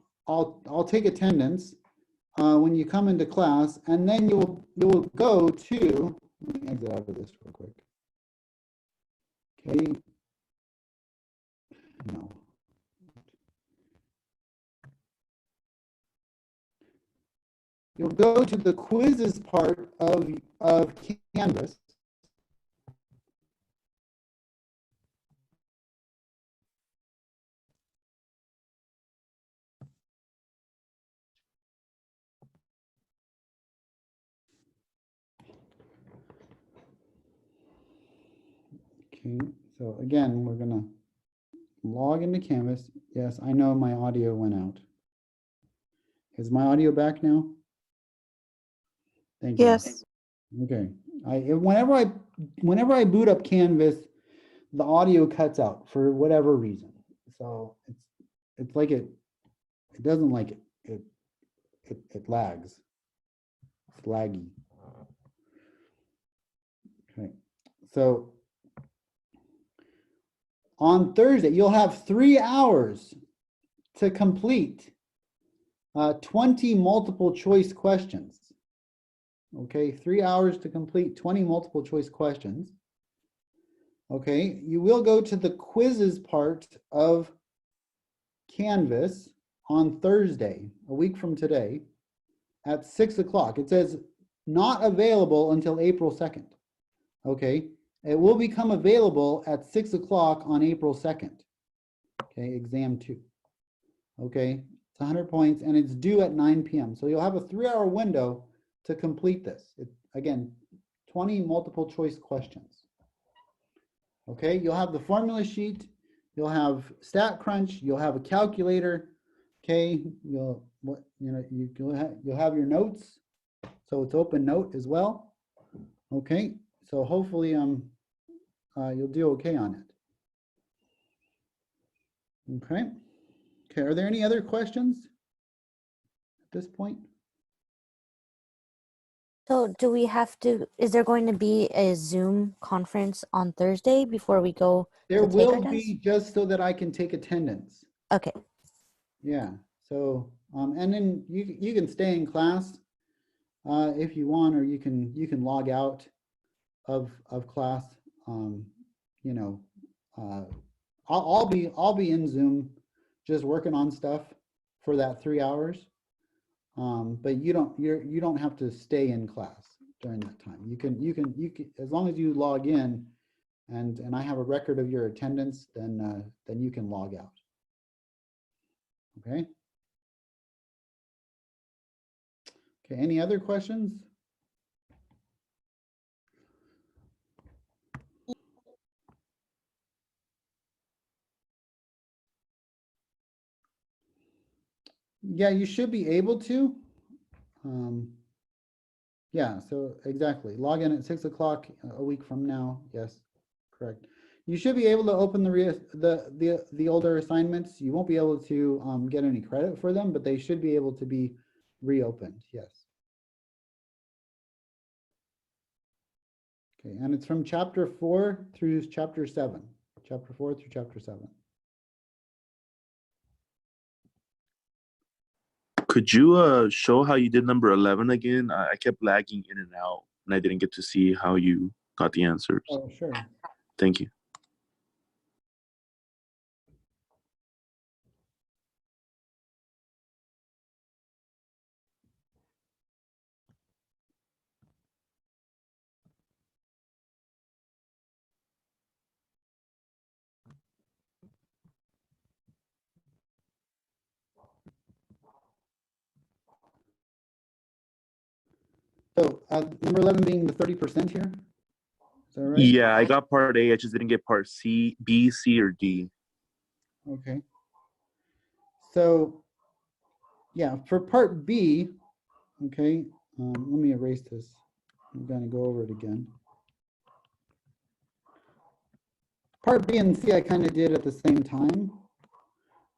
take attendance when you come into class, and then you'll go to, let me exit out of this real quick. Okay. No. You'll go to the quizzes part of Canvas. Okay, so again, we're gonna log into Canvas. Yes, I know my audio went out. Is my audio back now? Thank you. Yes. Okay. Whenever I boot up Canvas, the audio cuts out for whatever reason. So it's like it doesn't like it. It lags. It's laggy. Okay. So on Thursday, you'll have 3 hours to complete 20 multiple choice questions. Okay, 3 hours to complete 20 multiple choice questions. Okay, you will go to the quizzes part of Canvas on Thursday, a week from today, at 6 o'clock. It says not available until April 2nd. Okay, it will become available at 6 o'clock on April 2nd. Okay, exam 2. Okay, it's 100 points and it's due at 9 p.m. So you'll have a 3-hour window to complete this. Again, 20 multiple choice questions. Okay, you'll have the formula sheet, you'll have StatCrunch, you'll have a calculator. Okay, you'll have your notes, so it's open note as well. Okay, so hopefully you'll do okay on it. Okay. Okay, are there any other questions at this point? So do we have to, is there going to be a Zoom conference on Thursday before we go There to take our will test? be, just so that I can take attendance. Okay. Yeah, so and then you can stay in class if you want, or you can log out of class. You know, I'll be in Zoom just working on stuff for that 3 hours. But you don't have to stay in class during that time. You can as long as you log in and I have a record of your attendance, then you can log out. Okay. Okay, any other questions? Yeah, you should be able to. Yeah, so exactly. Log in at 6 o'clock a week from now. Yes, correct. You should be able to open the older assignments. You won't be able to get any credit for them, but they should be able to be reopened. Yes. Okay, and it's from chapter 4 through chapter 7. Chapter 4 through chapter 7. Could you show how you did number 11 again? I kept lagging in and out, and I didn't get to see how you got the answers. Oh, sure. Thank you. So number 11 being the 30% here. Is that right? Yeah, I got part A. I just didn't get part C, B, C, or D. Okay. So yeah, for part B, okay, let me erase this. I'm going to go over it again. Part B and C I kind of did at the same time.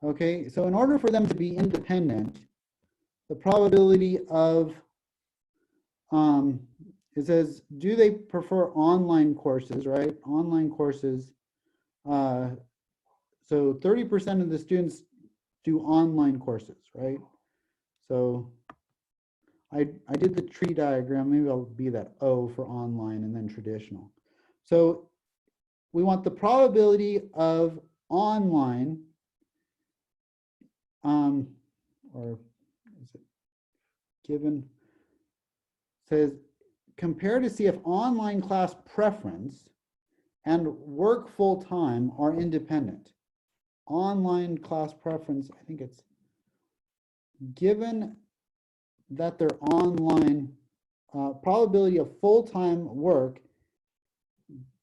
Okay, so in order for them to be independent, the probability of, it says, do they prefer online courses, right? Online courses. So 30% of the students do online courses, right? So I did the tree diagram. Maybe I'll be that O for online and then traditional. So we want the probability of online, or is it given, says compare to see if online class preference and work full-time are independent. Online class preference, I think it's given that they're online, probability of full-time work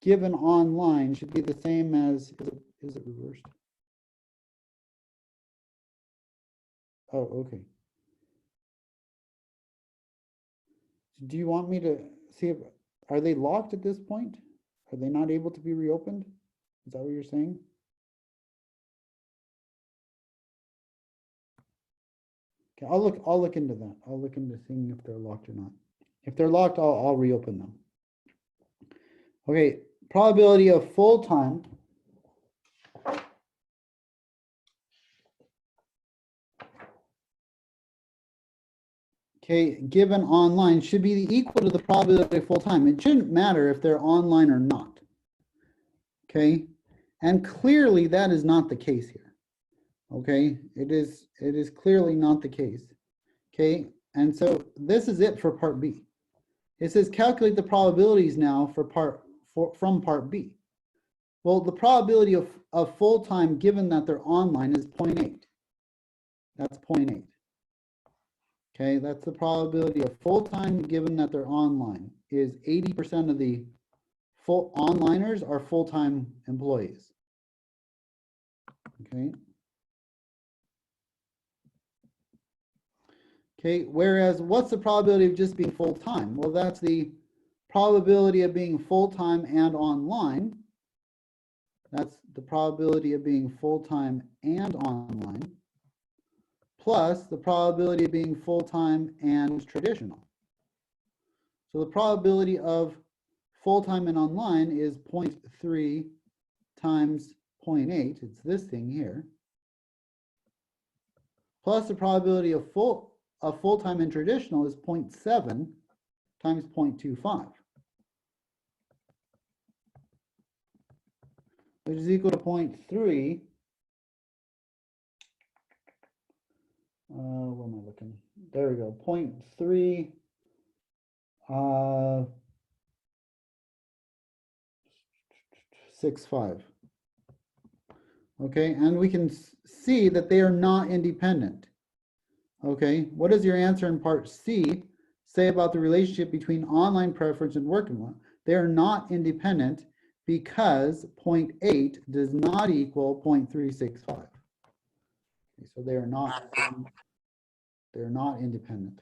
given online should be the same as, is it reversed? Oh, okay. Do you want me to see if, are they locked at this point? Are they not able to be reopened? Is that what you're saying? Okay, I'll look into that. I'll look into seeing if they're locked or not. If they're locked, I'll reopen them. Okay, probability of full-time. okay, given online should be equal to the probability of full-time. It shouldn't matter if they're online or not. Okay, and clearly that is not the case here. Okay, it is clearly not the case. Okay, and so this is it for part B. It says calculate the probabilities now from part B. Well, the probability of full-time given that they're online is 0.8. That's 0.8. Okay, that's the probability of full-time given that they're online is 80% of the full onliners are full-time employees. Okay. Okay, whereas what's the probability of just being full-time? Well, that's the probability of being full-time and online. That's the probability of being full-time and online, plus the probability of being full-time and traditional. So the probability of full-time and online is 0.3 times 0.8. It's this thing here. Plus the probability of full-time and traditional is 0.7 times 0.25. Which is equal to 0.3. Where am I looking? There we go. 0.3. 65. Okay, and we can see that they are not independent. Okay, what does your answer in part C say about the relationship between online preference and working one? They are not independent because 0.8 does not equal 0.365. Okay, so they're not independent.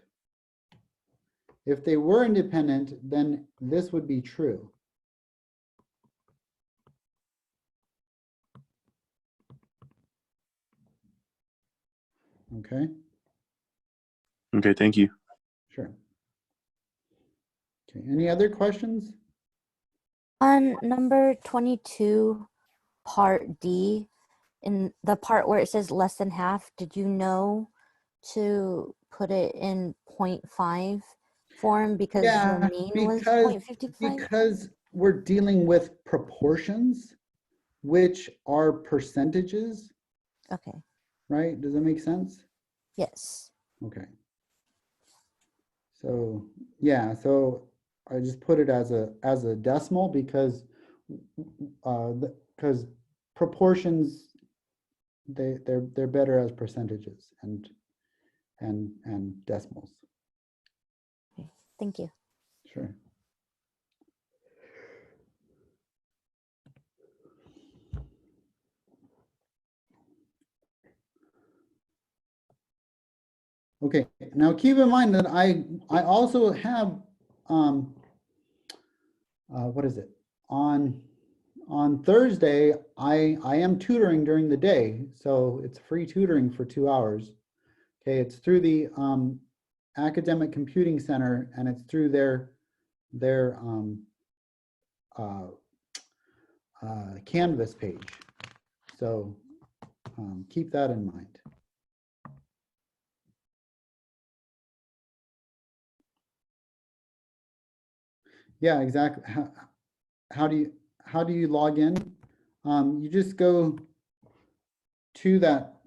If they were independent, then this would be true. Okay. Okay, thank you. Sure. Okay, any other questions? On number 22, part D, in the part where it says less than half, did you know to put it in 0.5 form because your mean was 0.55? Because we're dealing with proportions, which are percentages, Okay, right? Does that make sense? yes. Okay. So yeah, so I just put it as a decimal because proportions they're better as percentages and decimals. Okay, thank you. Sure. Okay, now keep in mind that I also have what is it? On Thursday, I am tutoring during the day, so it's free tutoring for 2 hours. Okay, it's through the Academic Computing Center, and it's through their Canvas page. So keep that in mind. Yeah, exactly. How do you log in? You just go to that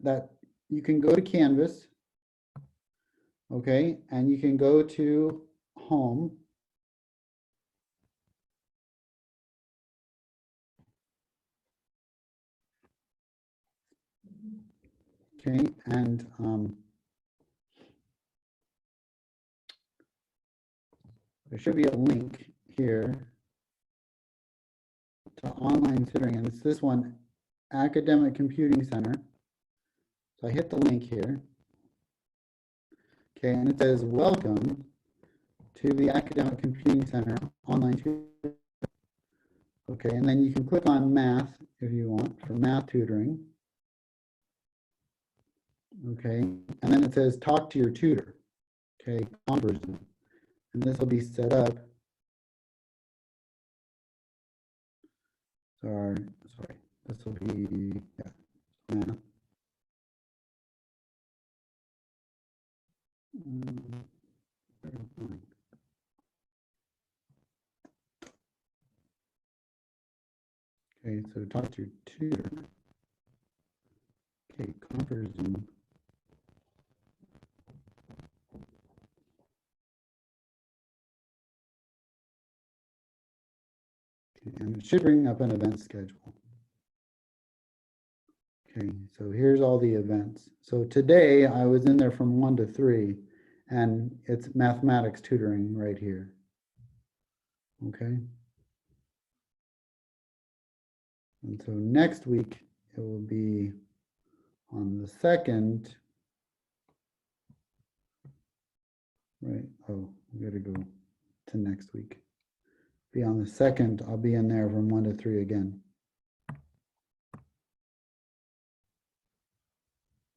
you can go to Canvas, okay, and you can go to Home. Okay, and there should be a link here to online tutoring, and it's this one, Academic Computing Center. So I hit the link here. Okay, and it says, welcome to the Academic Computing Center online tutoring. Okay, and then you can click on math if you want for math tutoring. Okay, and then it says talk to your tutor. Okay, conference. And this will be set up. Sorry, this will be, yeah, math. Okay, so talk to your tutor. Okay, confer Zoom. Okay, and it should bring up an event schedule. Okay, so here's all the events. So today I was in there from 1 to 3, and it's mathematics tutoring right here. Okay. And so next week it will be on the 2nd. Right. Oh, we got to go to next week. Be on the 2nd. I'll be in there from 1 to 3 again.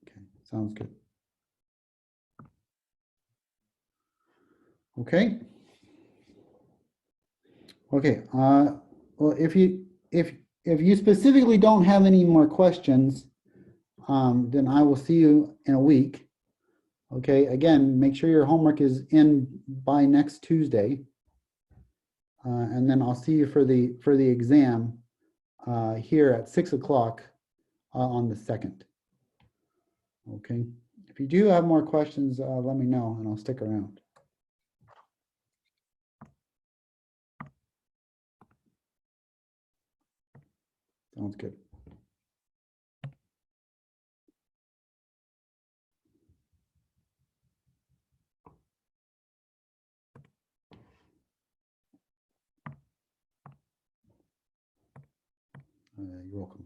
Okay, sounds good. Okay. Okay. Well, if you specifically don't have any more questions, then I will see you in a week. Okay. Again, make sure your homework is in by next Tuesday, and then I'll see you for the exam here at 6 o'clock on the 2nd. Okay. If you do have more questions, let me know and I'll stick around. Sounds good. You're welcome.